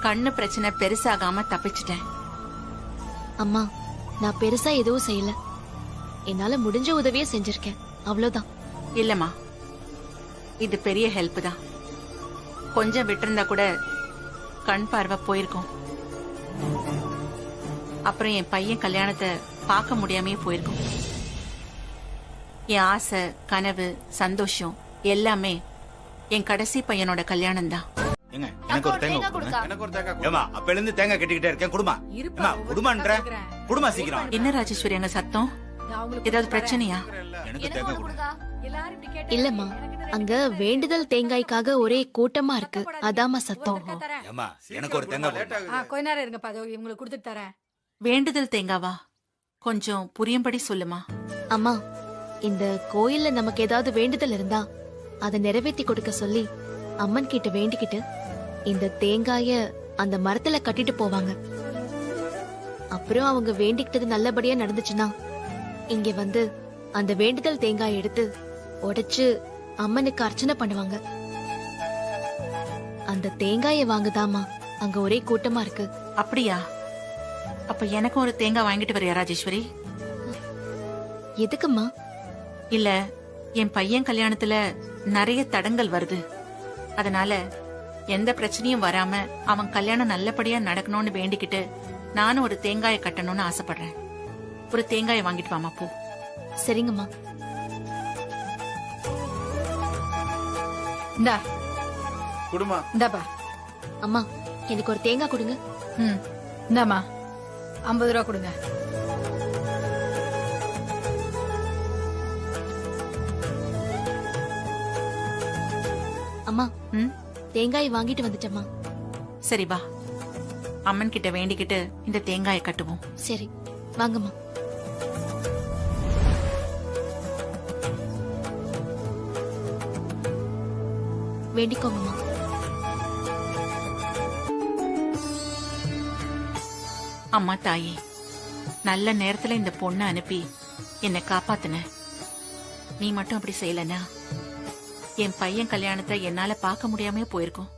கண்ணு பிரச்சனை பெருசாகாம தப்பிச்சிட்டேன். அம்மா, நான் பெருசா எதுவும் செய்யல. என்னால முடிஞ்ச உதவியே செஞ்சிருக்கேன், அவ்வளவுதான். இல்லம்மா, இது பெரிய ஹெல்ப் தான். கொஞ்சம் விட்டிருந்தா கூட கண் பார்வை போயிருக்கும். அப்புறம் என் பையன் கல்யாணத்தை பார்க்க முடியாமயே போயிருக்கும். என் ஆசை, கனவு, சந்தோஷம் எல்லாமே என் கடைசி பையனோட கல்யாணம் தான். எனக்கு ஒரு தேங்காய் கொடுங்க. ஏமா, அப்பல இருந்து தேங்காய் கட்டிக்கிட்டே இருக்கேன். குடுமா, குடுமான்ற குடுமா சீக்கிரம். என்ன ராஜேஸ்வரி அங்க சத்தம்? ஏதாவது பிரச்சனையா? எனக்கு தேங்காய் கொடுங்க. இல்லம்மா, அங்க வேண்டுதல் தேங்காய்க்காக ஒரே கூட்டமா இருக்கு, அதாமா சத்தம். ஏமா, எனக்கு ஒரு தேங்காய் கொடுங்க. கொஞ்ச நேரம் இருங்கப்பா, உங்களுக்கு கொடுத்துட்டு தரேன். வேண்டுதல் தேங்காவா? கொஞ்சம் புரியும்படி சொல்லுமா. அம்மா, இந்த கோயில்ல நமக்கு ஏதாவது வேண்டுதல் இருந்தா அதை நிறைவேற்றி கொடுக்க சொல்லி அம்மன் கிட்ட வேண்டிக்கிட்டு இந்த தேங்காய அந்த மரத்துல கட்டிட்டு போவாங்க. அப்புறம் அவங்க வேண்டிக்கிட்டது நல்லபடியா நடந்துச்சுன்னா இங்க வந்து அந்த வேண்டுதல் தேங்காய் எடுத்து உடைச்சு அம்மனுக்கு அர்ச்சனை பண்ணுவாங்க. அந்த தேங்காய வாங்குதாமா அங்க ஒரே கூட்டமா இருக்கு. அப்படியா? அப்ப எனக்கும் ஒரு தேங்காய் வாங்கிட்டு வரியா ராஜேஸ்வரி? எதுக்குமா? இல்ல, என் பையன் கல்யாணத்துல நிறைய தடங்கள் வருது. அதனால எந்த பிரச்சனையும் வராம அவன் கல்யாணம் நல்லபடியா நடக்கணும்னு வேண்டிக்கிட்டு நானும் ஒரு தேங்காயை கட்டணும்னு ஆசைப்படுறேன். ஒரு தேங்காயை வாங்கிட்டு வாமா போ. சரிங்கம்மா. இந்தா குடுமா. இந்தாப்பா. அம்மா, எனக்கு ஒரு தேங்காய் கொடுங்க. இந்தாமா, 50 ரூபா கொடுங்க. அம்மா, தேங்காய் வாங்கிட்டு வந்துட்டம்மா. சரி வா, அம்மன் கிட்ட வேண்டிக்கிட்டு இந்த தேங்காயை கட்டுவோம். சரி, வாங்கம்மா. வேண்டிக்கோங்கம்மா. அம்மா தாயே, நல்ல நேரத்துல இந்த பொண்ணை அனுப்பி என்னை காப்பாத்துன. நீ மட்டும் அப்படி செய்யலனா என் பையன் கல்யாணத்தை என்னால பார்க்க முடியாம போயிருக்கும்.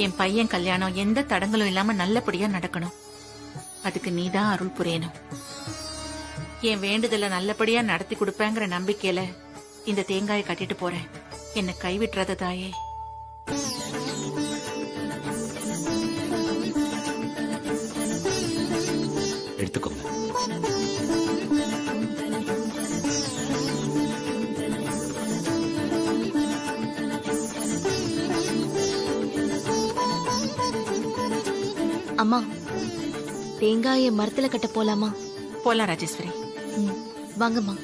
என் பையன் கல்யாணம் எந்த தடங்களும் இல்லாம நல்லபடியா நடக்கணும். அதுக்கு நீதான் அருள் புரியணும். என் வேண்டுதல நல்லபடியா நடத்தி கொடுப்பேங்கிற நம்பிக்கையில இந்த தேங்காயை கட்டிட்டு போறேன். என்னை கைவிட்டுறத தாயே. எடுத்துக்கோங்க. அம்மா, தேங்காய மரத்துல கட்ட போலாமா? போலாம் ராஜேஸ்வரி. வாங்கம்மா.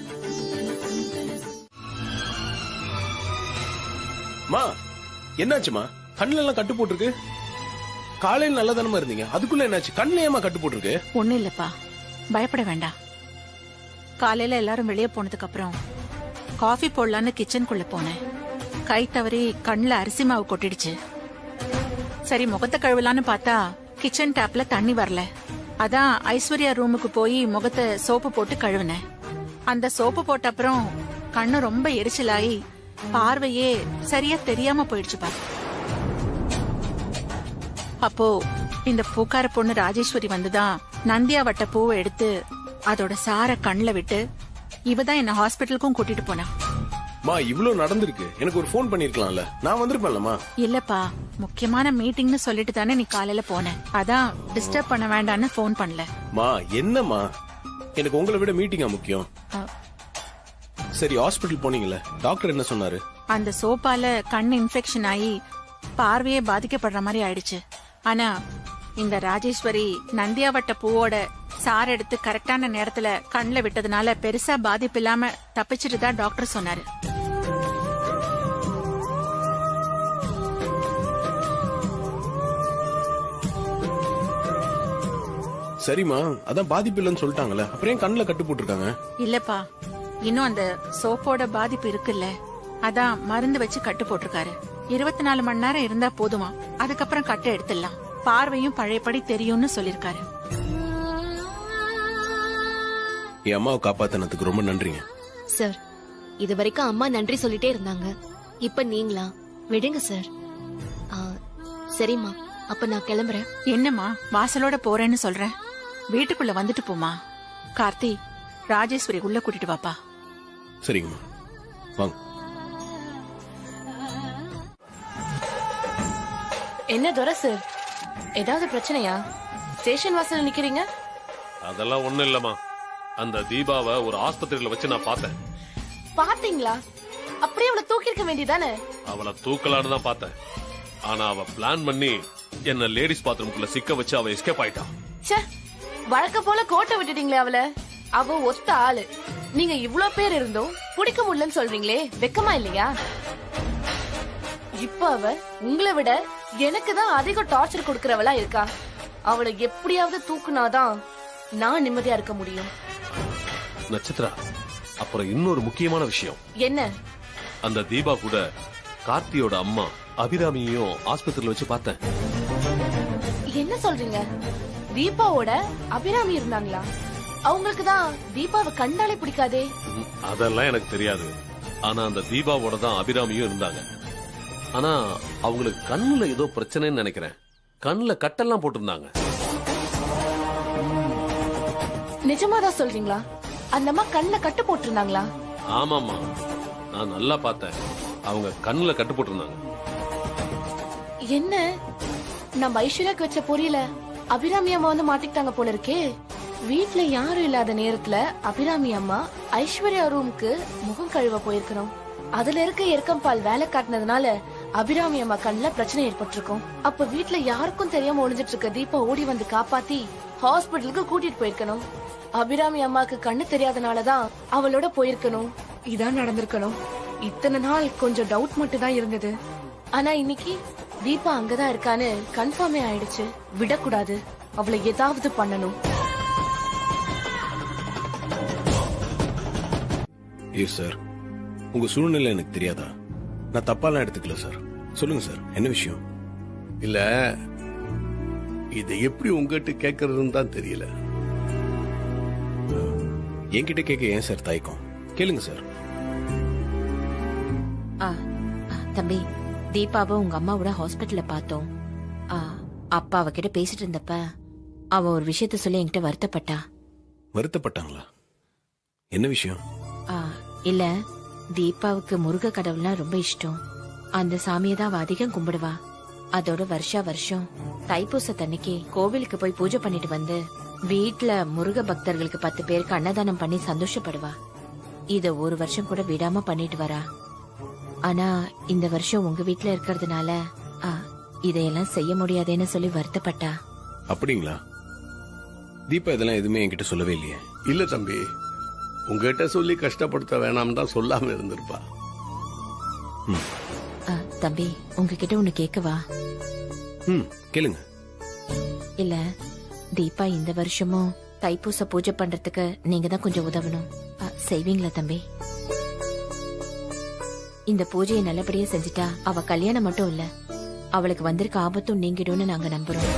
மா, என்னாச்சுமா? கண்ணுல எல்லாம் கட்டு போட்டிருக்கு. காலையில் நல்லா தானமா இருந்தீங்க, அதுக்குள்ள என்னாச்சு? கண்ணுல ஏமா கட்டு போட்டிருக்கு? ஒண்ணு இல்லப்பா, பயப்பட வேண்டாம். காலையில எல்லாரும் வெளியே போனதுக்கு அப்புறம் காஃபி போடலான்னு கிச்சனுக்குள்ள போனேன். கை தவறி கண்ணுல அரிசி மாவு கொட்டிடுச்சு. சரி, முகத்தை கழுவலான்னு பார்த்தா கிச்சன் டேப்ல தண்ணி வரல. அதான் ஐஸ்வர்யா ரூமுக்கு போய் முகத்தை சோப்பு போட்டு கழுவினேன். அந்த சோப்பு போட்ட அப்புறம் கண்ணு ரொம்ப எரிச்சலாயி பார்வையே சரியா தெரியாம போயிடுச்சுப்பா. அப்போ இந்த பூக்கார பொண்ணு ராஜேஸ்வரி வந்துதான் நந்தியா வட்ட பூவை எடுத்து அதோட சார கண்ணுல விட்டு இவதான் என்ன ஹாஸ்பிட்டலுக்கும் கூட்டிட்டு போனா. மா, இவ்வளவு நடந்திருக்கு, எனக்கு ஒரு போன் பண்ணிருக்கலாம்ல, நான் வந்திருப்பேன்லமா. இல்லப்பா, முக்கியமான மீட்டிங்னு சொல்லிட்டு தானே நீ காலையில போன. அதான் டிஸ்டர்ப் பண்ண வேண்டான்னு போன் பண்ணல. மா, என்னம்மா, எனக்கு உங்களை விட மீட்டிங்கா முக்கியம். சரி, ஹாஸ்பிட்டல் போனீங்கல்ல, டாக்டர் என்ன சொன்னாரு? அந்த சோப்பால கண் இன்ஃபெக்ஷன் ஆகி பார்வையே பாதிக்கப்படுற மாதிரி ஆயிடுச்சு. ஆனா இந்த ராஜேஸ்வரி நந்தியாவட்ட பூவோட சார் எடுத்து கரெக்டான நேரத்துல கண்ணுல விட்டதுனால பெருசா பாதிப்பு இல்லாம தப்பிச்சிட்டு தான் டாக்டர் சொன்னாரு. சரிம்மா, அதான் பாதிப்பு இல்லைன்னு சொல்லிட்டாங்கல்ல, அப்புறம் ஏன் கண்ணுல கட்டு போட்டிருக்காங்க? இல்லப்பா, இன்னும் அந்த சோப்போட பாதிப்பு இருக்குல்ல, அதான் மருந்து வச்சு கட்டு போட்டிருக்காரு. 24 மணி நேரம் இருந்தா போதுமா, அதுக்கப்புறம் கட்டை எடுத்துடலாம். பார்வையும் பழையபடி தெரியும்னு சொல்லிருக்காரு. என் அம்மாவை காப்பாத்தினதுக்கு ரொம்ப நன்றிங்க. சார், இது வரைக்கும் அம்மா நன்றி சொல்லிட்டே இருந்தாங்க, இப்ப நீங்களா? விடுங்க சார். சரிம்மா, அப்ப நான் கிளம்புறேன். என்னம்மா வாசலோட போறேன்னு சொல்றேன், வீட்டுக்குள்ள வந்துட்டு போமா. கார்த்தி, ராஜேஸ்வரி உள்ள கூட்டிட்டு வாப்பா. சரிங்கம்மா, வாங்க. என்ன துரை சார், ஏதாவது பிரச்சனையா? ஸ்டேஷன் வாசல்ல நிக்கிறீங்க? அதெல்லாம் ஒண்ணும் இல்லம்மா. அந்த தீபாவை ஒரு ஆஸ்பத்திரியில வச்சு நான் பார்த்தேன். பாத்தீங்களா? அப்படியே அவளை தூக்கி இருக்க வேண்டியதானே? அவளை தூக்கலான்னு தான் பார்த்தேன். ஆனா அவ பிளான் பண்ணி என்ன லேடிஸ் பாத்ரூம்குள்ள சிக்க வச்சு அவ எஸ்கேப் ஆயிட்டான். ச்சே, வழக்க போல கோட்டை விட்டுட்டீங்களே அவளை. அவ ஒத்த ஆளு, நீங்க இவ்ளோ பேர் இருந்தோம் பிடிக்க முடியலன்னு சொல்றீங்களே, வெக்கமா இல்லையா? இப்ப அவ உங்களை விட எனக்கு தான் அதிக டார்ச்சர் கொடுக்கறவளா இருக்கா. அவளை எப்படியாவது தூக்குனாதான் நான் நிம்மதியா இருக்க முடியும். நட்சத்திரா, அப்புறம் இன்னொரு முக்கியமான விஷயம். என்ன? அந்த தீபா கூட கார்த்தியோட அம்மா அபிராமியையும் ஆஸ்பத்திரியில வச்சு பார்த்தேன். என்ன சொல்றீங்க? தீபாவோட அபிராமி இருந்தாங்களா? அவங்களுக்கு தான் தீபாவை கண்டாலே பிடிக்காதே. அதெல்லாம் எனக்கு தெரியாது. ஆனா அந்த தீபாவோட தான் அபிராமியும் இருந்தாங்க. ஆனா அவங்களுக்கு கண்ணுல ஏதோ பிரச்சனைன்னு நினைக்கிறேன். கண்ணுல கட்டெல்லாம் போட்டிருந்தாங்க. நிஜமாதான் சொல்றீங்களா? அந்த அம்மா கண்ணுல கட்டு போட்டிருந்தாங்களா? ஆமாமா, நான் நல்லா பார்த்தேன். அவங்க கண்ணுல கட்டு போட்டிருந்தாங்க. என்ன, நம்ம ஐஸ்வர்யாக்கு வச்ச பொரியல அபிராமி அம்மா வந்து மாட்டிக்கிட்டாங்க போல இருக்கே. வீட்ல யாரும் இல்லாத நேரத்துல அபிராமி அம்மா ஐஸ்வர்யா ரூமுக்கு முகம் கழுவ போயிருக்கணும். அதுல இருக்க எருக்கம் பால் வேலை காட்டினதுனால அபிராமி அம்மா கண்ணுல பிரச்சனை ஏற்பட்டிருக்கும். அப்ப வீட்ல யாருக்கும் தெரியாம ஒளிஞ்சிட்டு இருக்க தீபா ஓடி வந்து காப்பாத்தி ஹாஸ்பிட்டலுக்கு கூட்டிட்டு போயிருக்கணும். அபிராமி அம்மாக்கு கண்ணு தெரியாதனாலதான் அவளோட போயிருக்கணும். இதான் நடந்திருக்கணும். இத்தனை நாள் கொஞ்சம் டவுட் மட்டும் தான் இருந்தது. ஆனா இன்னைக்கு தீபா அங்கதான் இருக்கான்னு கன்ஃபார்மே ஆயிடுச்சு. விடக்கூடாது, அவளை ஏதாவது பண்ணணும். சார், உங்க சூழ்நிலை எனக்கு தெரியாதா? நான் தப்பாலாம் எடுத்துக்கல சார். சொல்லுங்க சார், என்ன விஷயம்? இல்ல, இதை எப்படி உங்ககிட்ட கேட்கறதுன்னு தான் தெரியல. என்கிட்ட கேட்க ஏன் சார் தயக்கம்? கேளுங்க சார். தம்பி, தீபாவை உங்க அம்மாவோட ஹாஸ்பிட்டல்ல பார்த்தோம். அப்பா அவகிட்ட பேசிட்டு இருந்தப்ப அவ ஒரு விஷயத்த சொல்லி என்கிட்ட வருத்தப்பட்டா. வருத்தப்பட்டாங்களா? என்ன விஷயம்? இல்ல, தீபாவுக்கு முருக கடவுள்னா ரொம்ப இஷ்டம். அந்த சாமியை தான் அவ அதிகம் கும்பிடுவா. அதோட வருஷம் தைப்பூசத்தன்னைக்கு கோவிலுக்கு போய் பூஜை பண்ணிட்டு வந்து வீட்டுல முருக பக்தர்களுக்கு 10 பேருக்கு அன்னதானம் பண்ணி சந்தோஷப்படுவா. இத ஒரு வருஷம் கூட விடாம பண்ணிட்டு வரா. ஆனா இந்த வருஷம் உங்க வீட்டுல இருக்கிறதுனால இதையெல்லாம் செய்ய முடியாதேன்னு சொல்லி வருத்தப்பட்டா. அப்படிங்களா? தீபா இதெல்லாம் எதுவுமே என்கிட்ட சொல்லவே இல்லையே. இல்ல தம்பி, உங்ககிட்ட சொல்லி கஷ்டப்படுத்த வேணாம் தான் சொல்லாம இருந்திருப்பா. தம்பி, உங்ககிட்ட ஒண்ணு கேட்கவா? கேளுங்க. இல்ல, தீபா இந்த வருஷமும் தைப்பூச பூஜை பண்றதுக்கு நீங்க தான் கொஞ்சம் உதவணும். செய்வீங்களா தம்பி? இந்த பூஜையை நல்லபடியா செஞ்சுட்டா அவ கல்யாணம் மட்டும் இல்ல, அவளுக்கு வந்திருக்க ஆபத்தும் நீங்கிடும்னு நாங்க நம்புறோம்.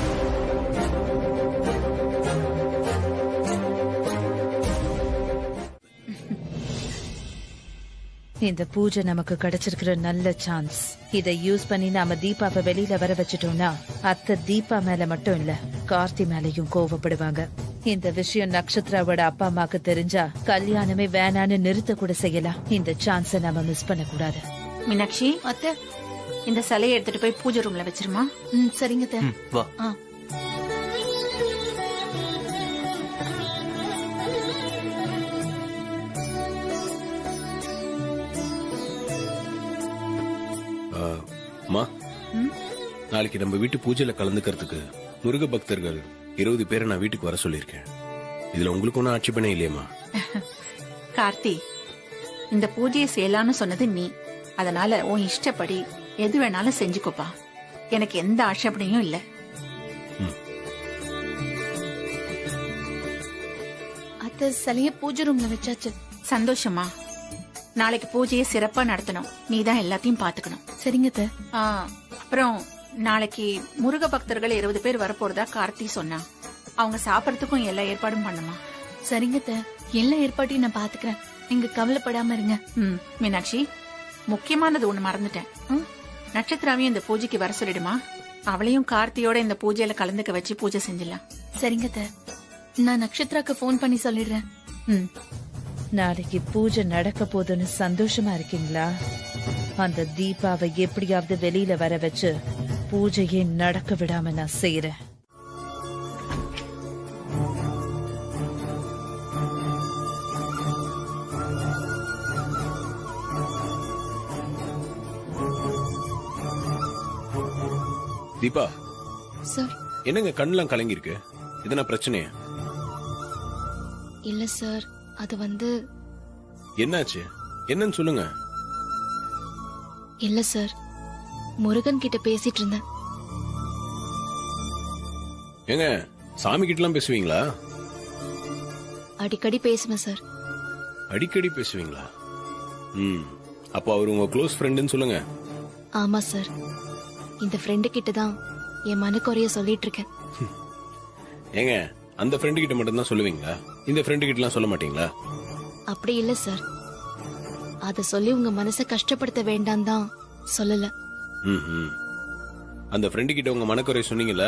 இந்த பூஜை நமக்கு கிடைச்சிருக்கிற நல்ல சான்ஸ். இதை யூஸ் பண்ணி நாம தீபாவை வெளியில வர வச்சிட்டோம்னா அத்தை தீபா மேல மட்டும் இல்ல, கார்த்தி மேலயும் கோவப்படுவாங்க. இந்த விஷயம் நட்சத்திராவோட அப்பா அம்மாக்கு தெரிஞ்சா கல்யாணமே வேணான்னு நிறுத்த கூட செய்யலாம். இந்த சான்ஸ நாம மிஸ் பண்ண கூடாது. மீனாட்சி, அத்தை, இந்த சிலையை எடுத்துட்டு போய் பூஜை ரூம்ல வச்சிருமா? சரிங்க. வா. நாளைக்கு நம்ம வீட்டு பூஜையில கலந்துக்கிறதுக்கு முருக பக்தர்கள் 20 பேரை நான் வீட்டுக்கு வர சொல்லியிருக்கேன். இதுல உங்களுக்கு ஒன்னும் ஆட்சேபனை இல்லையம்மா? கார்த்தி, இந்த பூஜையை செய்யலான்னு சொன்னது நீ. அதனால உன் இஷ்டப்படி எது வேணாலும் செஞ்சுக்கோப்பா. எனக்கு எந்த ஆட்சேபனையும் இல்லை. அத்தை சிலைய பூஜை ரூம்ல வச்சாச்சு. சந்தோஷமா? நாளைக்கு பூஜையை சிறப்பா நடத்தணும். நீ தான் எல்லாத்தையும் பாத்துக்கணும். சரிங்க அத்தை. அப்புறம் நாளைக்கு முருக பக்தர்கள் 20 பேர் வரப்போறதா கார்த்தி சொன்னா. அவங்க சாப்பிடறதுக்கும் எல்லா ஏற்பாடும் பண்ணுமா? சரிங்க அத்தை, எல்லா ஏற்பாட்டையும் நான் பாத்துக்கிறேன். நீங்க கவலைப்படாம இருங்க. மீனாட்சி, முக்கியமானது ஒண்ணு மறந்துட்டேன். நட்சத்திராவையும் இந்த பூஜைக்கு வர சொல்லிடுமா? அவளையும் கார்த்தியோட இந்த பூஜையில கலந்துக்க வச்சு பூஜை செஞ்சிடலாம். சரிங்க அத்தை, நான் நட்சத்திராக்கு போன் பண்ணி சொல்லிடுறேன். நாளைக்கு பூஜை நடக்க போதுன்னு சந்தோஷமா இருக்கீங்களா? அந்த தீபாவை எப்படியாவது வெளியில வர வச்சு பூஜையே நடக்க விடாம நான் செய்யறேன். தீபா சார். என்னங்க கண்ணெல்லாம் கலங்கி இருக்கு? எதனா பிரச்சனையா? இல்ல சார், அது வந்து என்னாச்சு? என்னன்னு சொல்லுங்க. இல்ல சார், முருகன் கிட்ட பேசிட்டு இருந்தேன். ஏங்க சாமி கிட்டலாம் பேசுவீங்களா? அடிக்கடி பேசுவேன் சார். அடிக்கடி பேசுவீங்களா? அப்போ அவர் உங்க க்ளோஸ் ஃப்ரெண்டுன்னு சொல்லுங்க. ஆமா சார், இந்த ஃப்ரெண்டு கிட்ட தான் என் மனக்குறைய சொல்லிட்டு இருக்கேன். ஏங்க அந்த ஃப்ரெண்டு கிட்ட மட்டும் தான் சொல்லுவீங்களா? இந்த ஃப்ரெண்டு கிட்டலாம் சொல்ல மாட்டீங்களா? அப்படி இல்ல சார், அத சொல்லி உங்க மனசை கஷ்டப்படுத்த வேண்டாம் தான் சொல்லல. அந்த ஃப்ரெண்டு கிட்ட உங்க மனக்குறை சொன்னீங்கல்ல,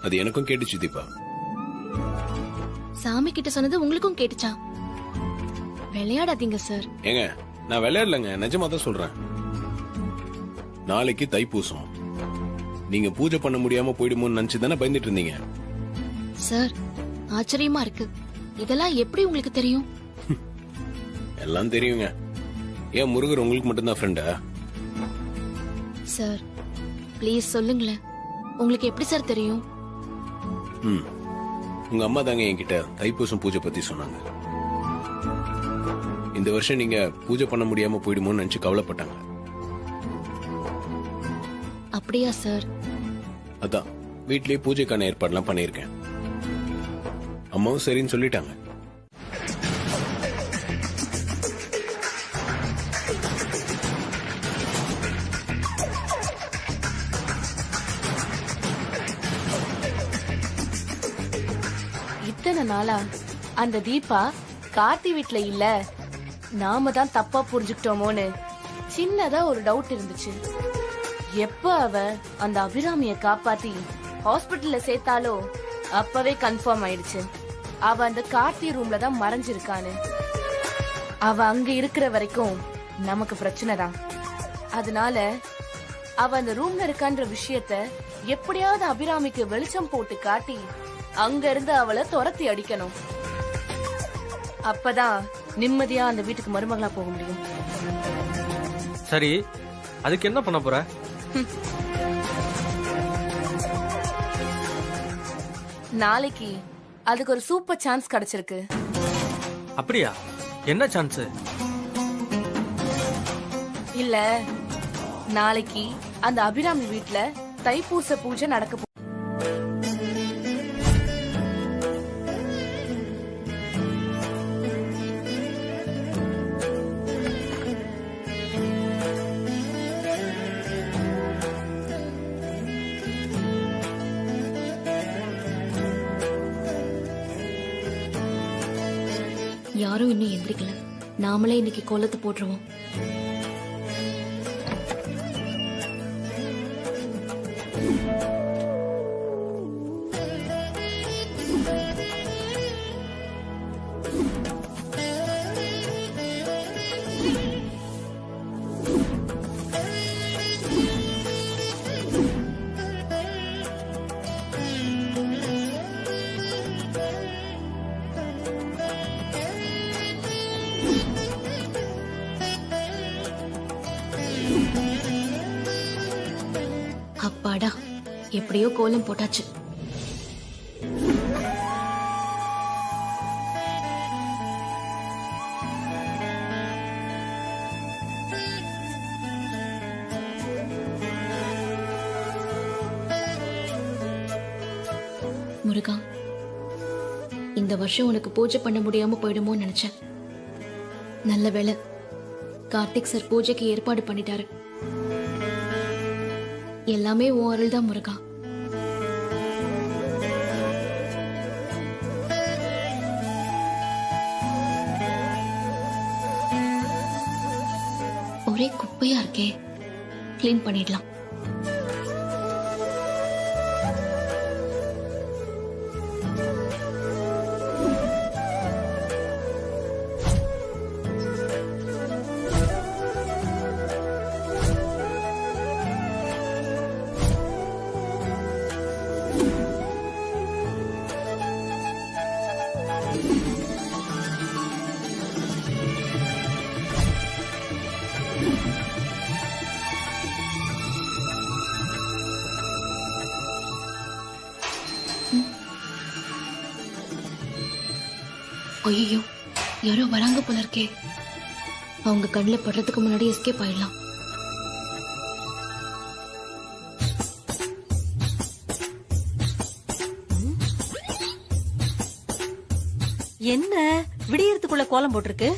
அது எனக்கும் கேட்டுச்சு தீபா. சாமி கிட்ட சொன்னது உங்களுக்கும் கேட்டுச்சா? விளையாடாதீங்க சார். ஏங்க நான் விளையாடலங்க, நிஜமா தான் சொல்றேன். நாளைக்கு தைப்பூசம். நீங்க பூஜை பண்ண முடியாம போயிடுமோன்னு நினைச்சு தானே பயந்துட்டு இருந்தீங்க. சார், ஆச்சரியமா இருக்கு. இதெல்லாம் எப்படி உங்களுக்கு தெரியும்? எல்லாம் தெரியுங்க. ஏன் முருகர் உங்களுக்கு மட்டும்தான் ஃப்ரெண்டா? சார் ப்ளீஸ் சொல்லுங்களேன், உங்களுக்கு எப்படி சார் தெரியும்? உங்க அம்மா தாங்க என்கிட்ட தைப்பூசம் பூஜை பத்தி சொன்னாங்க. இந்த வருஷம் நீங்க பூஜை பண்ண முடியாம போயிடுமோன்னு நினைச்சு கவலைப்பட்டாங்க. அப்படியா சார்? அதான் வீட்லயே பூஜைக்கான ஏற்பாடுலாம் பண்ணிருக்கேன். அம்மாவும் சரின்னு சொல்லிட்டாங்க. இத்தனை நாளா அந்த தீபா கார்த்தி வீட்ல இல்ல, நாம தான் தப்பா புரிஞ்சுக்கிட்டோமோன்னு சின்னதா ஒரு டவுட் இருந்துச்சு. எப்ப அவ அந்த அபிராமிய காப்பாத்தி ஹாஸ்பிட்டல்ல சேர்த்தாலோ அப்பவே கன்ஃபார்ம் ஆயிடுச்சு அவ அந்த கார்த்தி ரூம்ல தான் மறைஞ்சிருக்கான்னு. அவ அங்க இருக்கிற வரைக்கும் நமக்கு பிரச்சனை தான். அதனால அவ அந்த ரூம்ல இருக்கான்ற விஷயத்த எப்படியாவது அபிராமிக்கு வெளிச்சம் போட்டு காட்டி அங்க இருந்து அவளை துரத்தி அடிக்கணும். அப்பதான் நிம்மதியா அந்த வீட்டுக்கு மருமகளா போக முடியும். சரி, அதுக்கு என்ன பண்ண போற? நாளைக்கு அதுக்கு ஒரு சூப்பர் சான்ஸ் கிடைச்சிருக்கு. அப்படியா? என்ன சான்ஸ்? இல்ல, நாளைக்கு அந்த அபிராமி வீட்ல தைப்பூச பூஜை நடக்க போ. யாரும் இன்னும் எந்திரிக்கல. நாமளே இன்னைக்கு கோலத்தை போட்டுருவோம். அப்பாடா, எப்படியோ கோலம் போட்டாச்சு. முருகா, இந்த வருஷம் உனக்கு பூஜை பண்ண முடியாம போயிடுமோன்னு நினைச்சேன். நல்ல வேளை கார்த்திக் சார் பூஜைக்கு ஏற்பாடு பண்ணிட்டாரு. எல்லாமே உன் அருள் தான் முருகா. ஒரே குப்பையா இருக்கே, கிளீன் பண்ணிடலாம். ஐயோ, யாரோ வராங்க போல இருக்கே. அவங்க கண்ணில் படுறதுக்கு முன்னாடி எஸ்கேப் ஆயிடலாம். என்ன விடியறதுக்குள்ள கோலம் போட்டிருக்கு?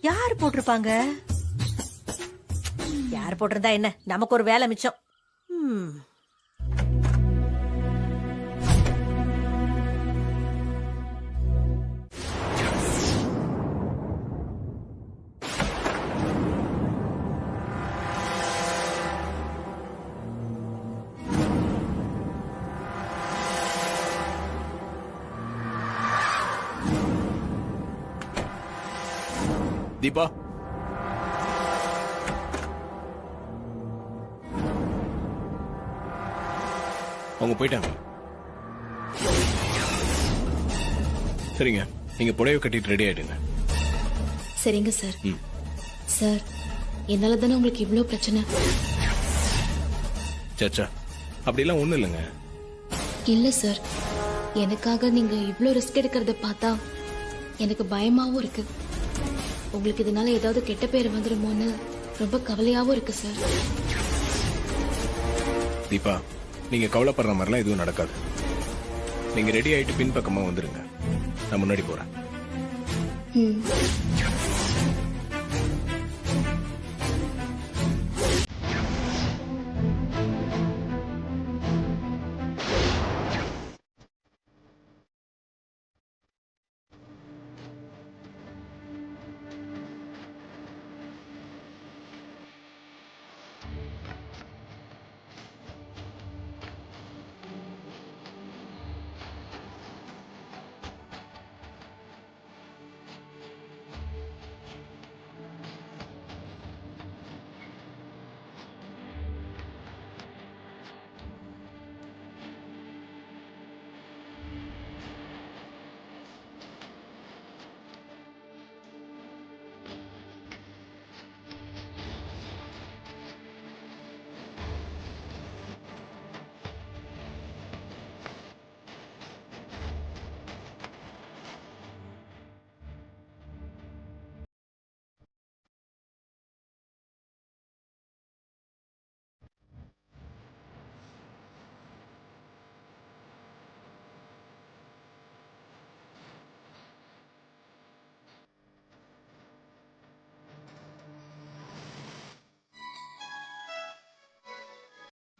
யார் போட்டிருப்பாங்க? யார் போட்டிருந்தா என்ன, நமக்கு ஒரு வேலை மிச்சம். தீபா, அவங்க போயிட்டாங்க. சரிங்க, நீங்க புடவை கட்டிட்டு ரெடி ஆயிடுங்க. சரிங்க சார். சார், என்னால தானே உங்களுக்கு இவ்வளவு பிரச்சனை? சச்சா, அப்படிலாம் ஒண்ணும் இல்லைங்க. இல்ல சார், எனக்காக நீங்க இவ்ளோ ரிஸ்க் எடுக்கிறத பார்த்தா எனக்கு பயமாவும் இருக்கு. உங்களுக்கு இதனால ஏதாவது கெட்ட பேர் வந்துடுமோன்னு ரொம்ப கவலையாவும் இருக்கு சார். தீபா, நீங்க கவலைப்படுற மாதிரிலாம் எதுவும் நடக்காது. நீங்க ரெடி ஆயிட்டு பின்பக்கமா வந்துருங்க, நான் முன்னாடி போறேன்.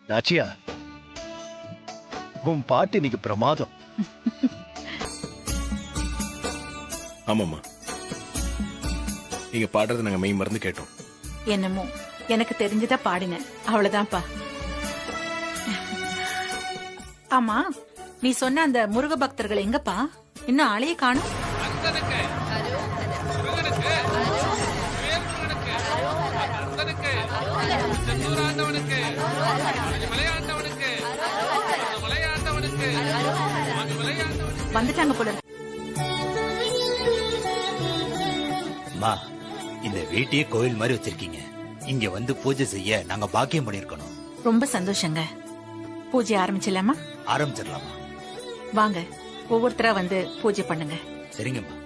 நாச்சியா, உன் பாட்டு இன்னைக்கு பிரமாதம். ஆமாம்மா, நீங்க பாடுறது நாங்க மெய் மறந்து கேட்டோம். என்னமோ எனக்கு தெரிஞ்சதா பாடினேன், அவ்வளவுதான்ப்பா. ஆமா, நீ சொன்ன அந்த முருக பக்தர்கள் எங்கப்பா? இன்னும் ஆளையே காணும். வந்துட்டாங்க போல. அம்மா, இந்த வீட்டையே கோயில் மாதிரி வச்சிருக்கீங்க. இங்க வந்து பூஜை செய்ய நாங்க பாக்கியம் பண்ணிருக்கணும். ரொம்ப சந்தோஷங்க. பூஜை ஆரம்பிச்சிடலாமா? ஆரம்பிச்சிடலாமா? வாங்க, ஒவ்வொருத்தரா வந்து பூஜை பண்ணுங்க. சரிங்கம்மா.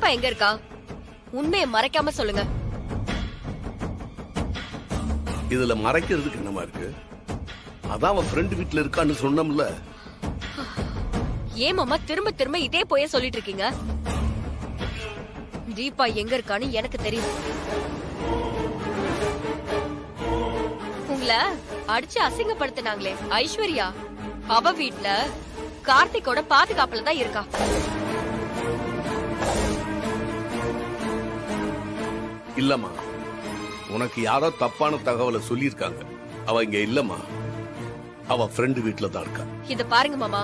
தீபா எங்க இருக்கா? உண்மையை மறைக்காம சொல்லுங்க. இதுல மறைக்கிறதுக்கு என்னமா இருக்கு? அதான் அவன் ஃப்ரெண்ட் வீட்டுல இருக்கான்னு சொன்னோம்ல. ஏன் மாமா திரும்ப திரும்ப இதே போய சொல்லிட்டு இருக்கீங்க? தீபா எங்க இருக்கான்னு எனக்கு தெரியும். உங்களை அடிச்சு அசிங்கப்படுத்தினாங்களே ஐஸ்வர்யா, அவ வீட்ல கார்த்திகோட பாதுகாப்புல தான் இருக்கா. இல்லம்மா, உனக்கு யாரோ தப்பான தகவலை சொல்லியிருக்காங்க. அவ இங்க இல்லம்மா, அவ ஃப்ரெண்டு வீட்டுல தான் இருக்கா. இத பாருங்க மாமா,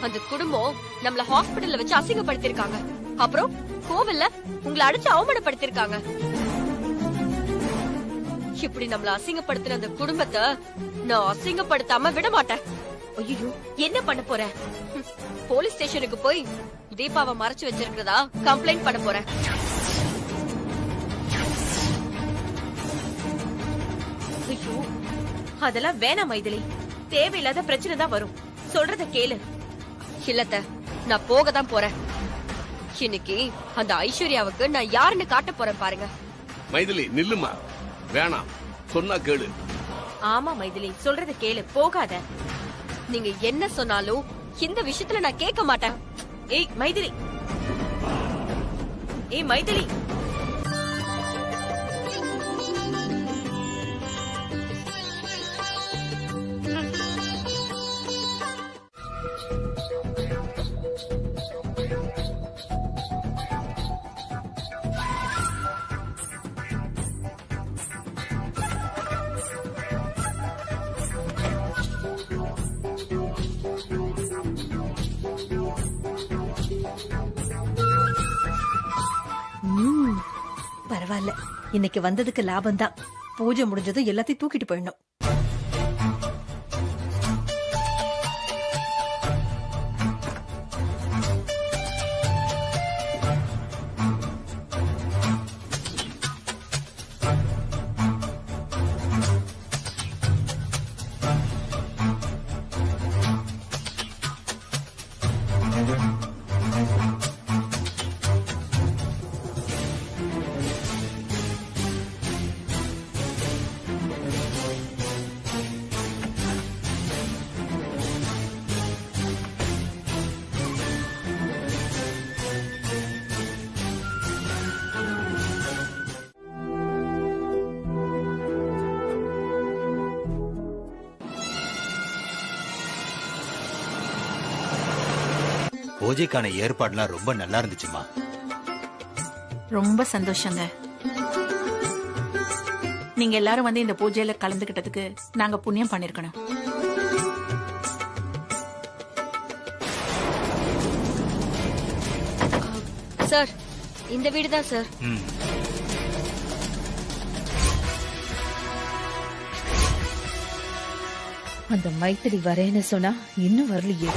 அந்த குடும்பம் நம்மள ஹாஸ்பிடல்ல வச்சு அசிங்கப்படுத்திருக்காங்க. அப்புறம் கோவில்ல உங்களை அடிச்சு அவமானப்படுத்திருக்காங்க. இப்படி நம்மள அசிங்கப்படுத்தின அந்த குடும்பத்தை நான் அசிங்கப்படுத்தாம விட மாட்டேன். ஐயோ, என்ன பண்ண போற? போலீஸ் ஸ்டேஷனுக்கு போய் தீபாவை மறைச்சு வச்சிருக்கிறதா கம்ப்ளைண்ட் பண்ண போறேன். ஐயோ, அதெல்லாம் வேணாம் மைதிலி. தேவையில்லாத பிரச்சனை தான் வரும். சொல்றத கேளு. இல்லத்த, நான் போக தான் போறேன். இன்னைக்கு அந்த ஐஸ்வர்யாவுக்கு நான் யாருன்னு காட்ட போறேன் பாருங்க. மைதிலி நில்லுமா, வேணாம், சொன்னா கேளு. ஆமா மைதிலி, சொல்றத கேளு, போகாத. நீங்க என்ன சொன்னாலும் இந்த விஷயத்துல நான் கேட்க மாட்டேன். ஏய் மைதிலி, ஏய் மைதிலி. பரவாயில்ல, இன்னைக்கு வந்ததுக்கு லாபம் தான். பூஜை முடிஞ்சதும் எல்லாத்தையும் தூக்கிட்டு போயிடணும். பூஜைக்கான ஏற்பாடுலாம் ரொம்ப நல்லா இருந்துச்சுமா. ரொம்ப சந்தோஷங்க. நீங்க எல்லாரும் வந்து இந்த பூஜையில கலந்துகிட்டதுக்கு நாங்க புண்ணியம் பண்ணிருக்கணும். சார், இந்த வீடு தான் சார். அந்த மைத்திரி வரேன்னு சொன்னா இன்னும் வரலையே.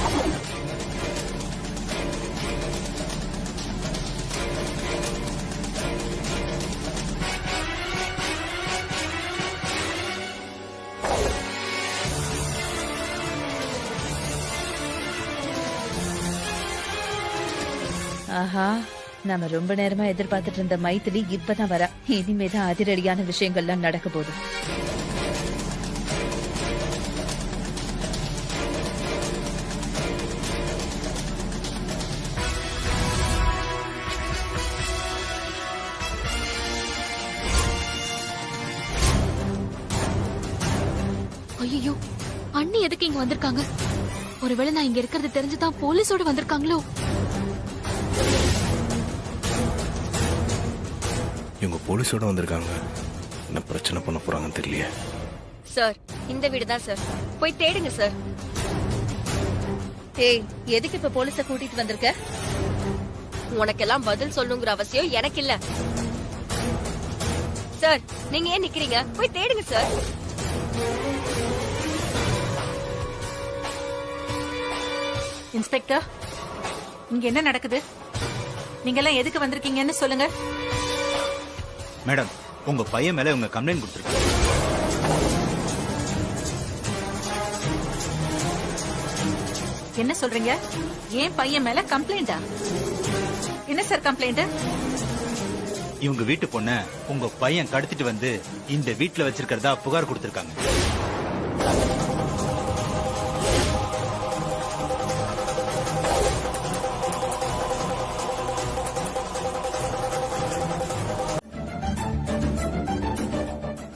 ஆஹா, நாம ரொம்ப நேரமா எதிர்பார்த்துட்டு இருந்த மைத்திலி இப்பதான் வரா. இனிமேதான் அதிரடியான விஷயங்கள்லாம் நடக்க போகுது. ஐயோ, அண்ணி எதுக்கு இங்க வந்திருக்காங்க? ஒருவேளை நான் இங்க இருக்கிறது தெரிஞ்சுதான் போலீஸோட வந்திருக்காங்களோ? இவங்க போலீஸோட வந்திருக்காங்க. என்ன பிரச்சனை பண்ண போறாங்கன்னு தெரியலையே. சார், இந்த வீடு தான் சார். போய் தேடுங்க சார். ஏய், எதுக்கு இப்ப போலீஸ கூட்டிட்டு வந்திருக்க? உனக்கெல்லாம் பதில் சொல்லுங்கிற அவசியம் எனக்கு இல்ல. சார், நீங்க ஏன் நிக்கிறீங்க? போய் தேடுங்க சார். இன்ஸ்பெக்டர், இங்க என்ன நடக்குது? நீங்க எல்லாம் எதுக்கு வந்திருக்கீங்கன்னு சொல்லுங்க. மேடம், உங்க பையன் மேல உங்க கம்ப்ளைண்ட் கொடுத்துருக்காங்க. என்ன சொல்றீங்க? ஏன் பையன் மேல கம்ப்ளைண்டா? என்ன சார் கம்ப்ளைண்ட்? இவங்க வீட்டு பொண்ண உங்க பையன் கடத்திட்டு வந்து இந்த வீட்டுல வச்சிருக்கிறதா புகார் கொடுத்திருக்காங்க.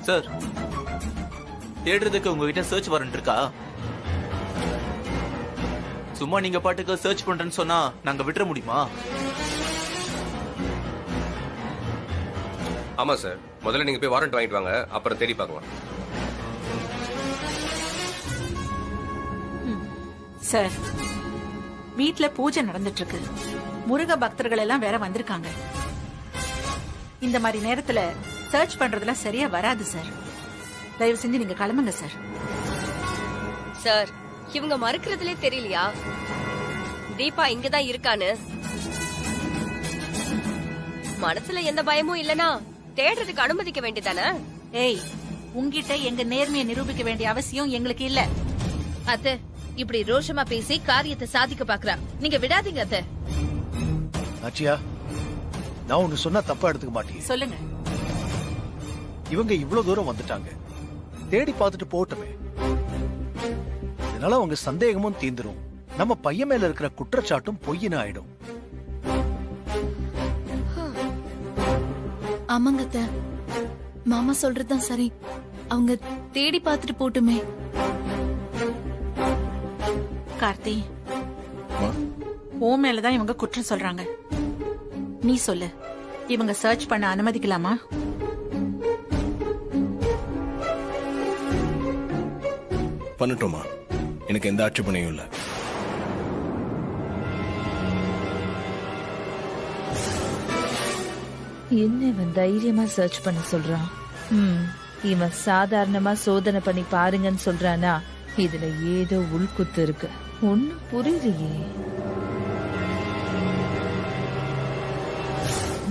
சார், தேடுறதுக்கு உங்ககிட்ட சர்ச் வாரண்ட் இருக்கா? சும்மா நீங்க பாட்டுக்கு சர்ச் பண்றேன்னு சொன்னா நாங்க விட்டுற முடியுமா? ஆமா சார், முதல்ல நீங்க போய் வாரண்ட் வாங்கிட்டு வாங்க, அப்புறம் தேடி பார்க்கலாம். சார், வீட்ல பூஜை நடந்துட்டு இருக்கு. முருக பக்தர்கள் எல்லாம் வேற வந்திருக்காங்க. இந்த மாதிரி நேரத்துல சர்ச் பண்றதுல சரியா வராது சார். தயவு செஞ்சு நீங்க கிளம்புங்க சார். சார், இவங்க மறுக்கிறதுலே தெரியலையா தீபா இங்கதான் இருக்கான்னு? மனசுல எந்த பயமும் இல்லனா தேடுறதுக்கு அனுமதிக்க வேண்டியதானே? ஏய், உங்கிட்ட எங்க நேர்மையை நிரூபிக்க வேண்டிய அவசியம் எங்களுக்கு இல்ல. அத்தை, இப்படி ரோஷமா பேசி காரியத்தை சாதிக்க பாக்குறா. நீங்க விடாதீங்க அத்தை. ஆச்சியா, நான் ஒன்னு சொன்னா தப்பா எடுத்துக்க மாட்டீங்க. சொல்லுங்க. இவங்க இவ்வளவு தூரம் வந்துட்டாங்க, தேடி பார்த்துட்டு போட்டுமே. இதனால அவங்க சந்தேகமும் தீந்துரும். நம்ம பையன் மேல இருக்கிற குற்றச்சாட்டும் பொய்யின ஆயிடும். ஆமாங்க அத்தை, மாமா சொல்றதுதான் சரி. அவங்க தேடி பார்த்துட்டு போட்டுமே. கார்த்தி, ஓ மேலதான் இவங்க குற்றம் சொல்றாங்க. நீ சொல்லு, இவங்க சர்ச் பண்ண அனுமதிக்கலாமா? பண்ணட்டுமா? எனக்கு எந்த ஆட்சேபனையும் இல்லை. என்ன இவன் தைரியமா சர்ச் பண்ண சொல்றான்? இவன் சாதாரணமா சோதனை பண்ணி பாருங்கன்னு சொல்றானா? இதுல ஏதோ உள்குத்து இருக்கு. ஒன்னும் புரியலையே.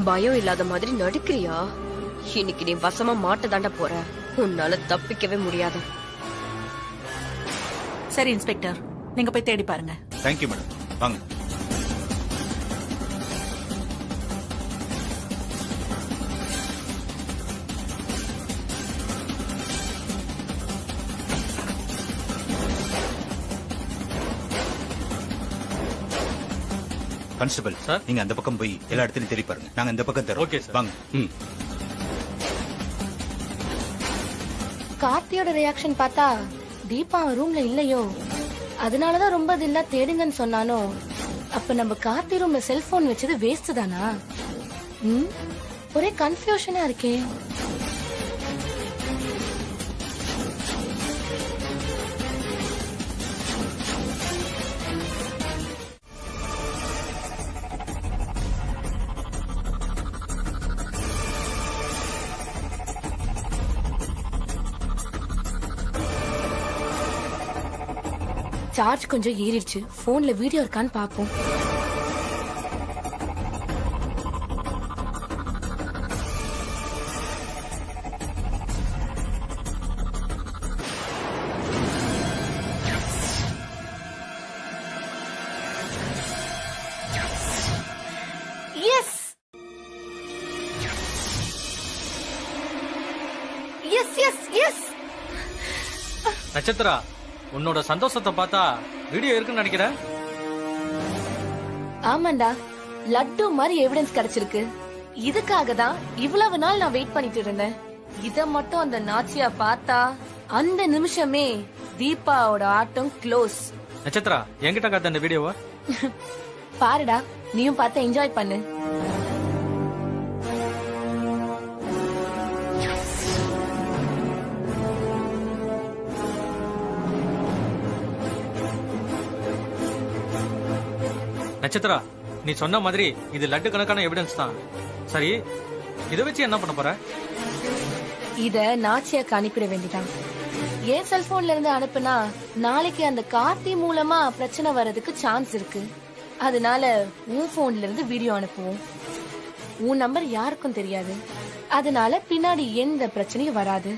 பயம் இல்லாத மாதிரி நடிக்கிறியா? இன்னைக்கு நீ வசமா மாட்ட தாண்ட போற. உன்னால தப்பிக்கவே முடியாது. சரி இன்ஸ்பெக்டர், நீங்க போய் தேடி பாருங்க. Thank you madam. வாங்க. கான்ஸ்டபிள் சார், நீங்க அந்த பக்கம் போய் எல்லா இடத்துலயும் தேடி பாருங்க. நாங்க இந்த பக்கம் தரோம். ஓகே சார், வாங்க. கார்த்தியோட ரியாக்ஷன் பார்த்தா தீபா ரூம்ல இல்லையோ, அதனாலதான் ரொம்ப தில்லா தேடுங்கன்னு சொன்னானோ. அப்ப நம்ம கார்த்தி ரூம்ல செல்போன் வச்சது வேஸ்ட் தானா? ஒரே கன்ஃபியூஷனா இருக்கே. சார்ஜ் கொஞ்சம் ஏறிடுச்சு. போன்ல வீடியோ இருக்கான்னு பாப்போம். Yes yes yes yes. Nakshatra, உன்னோட சந்தோஷத்தை பார்த்தா வீடியோ இருக்குன்னு நினைக்கிறேன். ஆமாண்டா, லட்டு மாதிரி எவிடன்ஸ் கிடைச்சிருக்கு. இதுக்காக தான் இவ்வளவு நாள் நான் வெயிட் பண்ணிட்டு இருந்தேன். இத மட்டும் அந்த நாச்சியா பார்த்தா அந்த நிமிஷமே தீபாவோட ஆட்டம் க்ளோஸ். நட்சத்திரா, என்கிட்ட காத்த அந்த வீடியோவை பாருடா, நீயும் பார்த்து என்ஜாய் பண்ணு. நட்சத்திரா, நீ சொன்ன மாதிரி இது லட்டு கணக்கான எவிடன்ஸ் தான். சரி, இதை வச்சு என்ன பண்ண போற? இத நாச்சியாக்கு அனுப்பிட வேண்டியதான். என் செல்போன்ல இருந்து அனுப்புனா நாளைக்கு அந்த கார்த்தி மூலமா பிரச்சனை வர்றதுக்கு சான்ஸ் இருக்கு. அதனால உன் போன்ல இருந்து வீடியோ அனுப்புவோம். உன் நம்பர் யாருக்கும் தெரியாது. அதனால பின்னாடி எந்த பிரச்சனையும் வராது.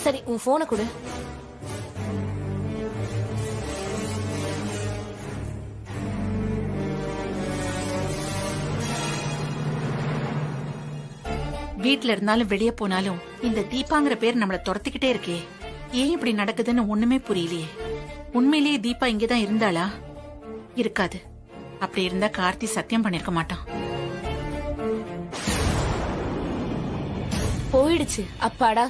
சரி, உன் போனை கொடு. வீட்ல இருந்தாலும் வெளியே போனாலும் இந்த தீபாங்கிற பேர் நம்மள துரத்திக்கிட்டே இருக்கே. ஏன் இப்படி நடக்குதுன்னு ஒண்ணுமே புரியலையே. உண்மையிலேயே தீபா இங்கதான் இருந்தாளா? இருக்காது. அப்படி இருந்தா கார்த்தி சத்தியம் பண்ணிருக்க மாட்டான். போயிடுச்சு. அப்பாடா,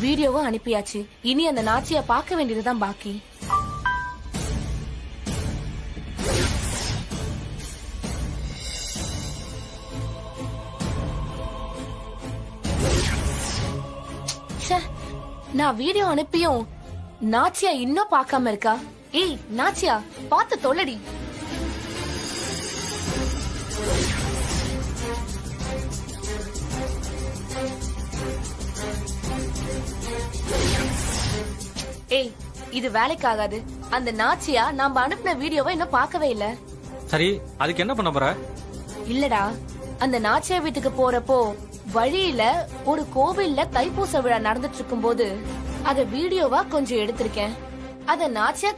வீடியோவும் அனுப்பியாச்சு. இனி அந்த நாச்சியா பார்க்க வேண்டியதுதான் பாக்கி. நான் வீடியோ அனுப்பியும் நாச்சியா இன்னும் பார்க்காம இருக்கா. ஏய் நாச்சியா, பார்த்து தொலைடி. ஏய், இது வேலைக்காகாது. அந்த நாச்சியா நாம அனுப்பின வீடியோவை இன்னும் பார்க்கவே இல்ல. சரி, அதுக்கு என்ன பண்ண போற? இல்லடா, அந்த நாச்சியா வீட்டுக்கு போறப்போ வழியில ஒரு கோவில்ல தைப்பூச விழா நடந்துட்டு இருக்கும் போது அத வீடியோவா கொஞ்சம் எடுத்திருக்கேன். அத நாச்சியா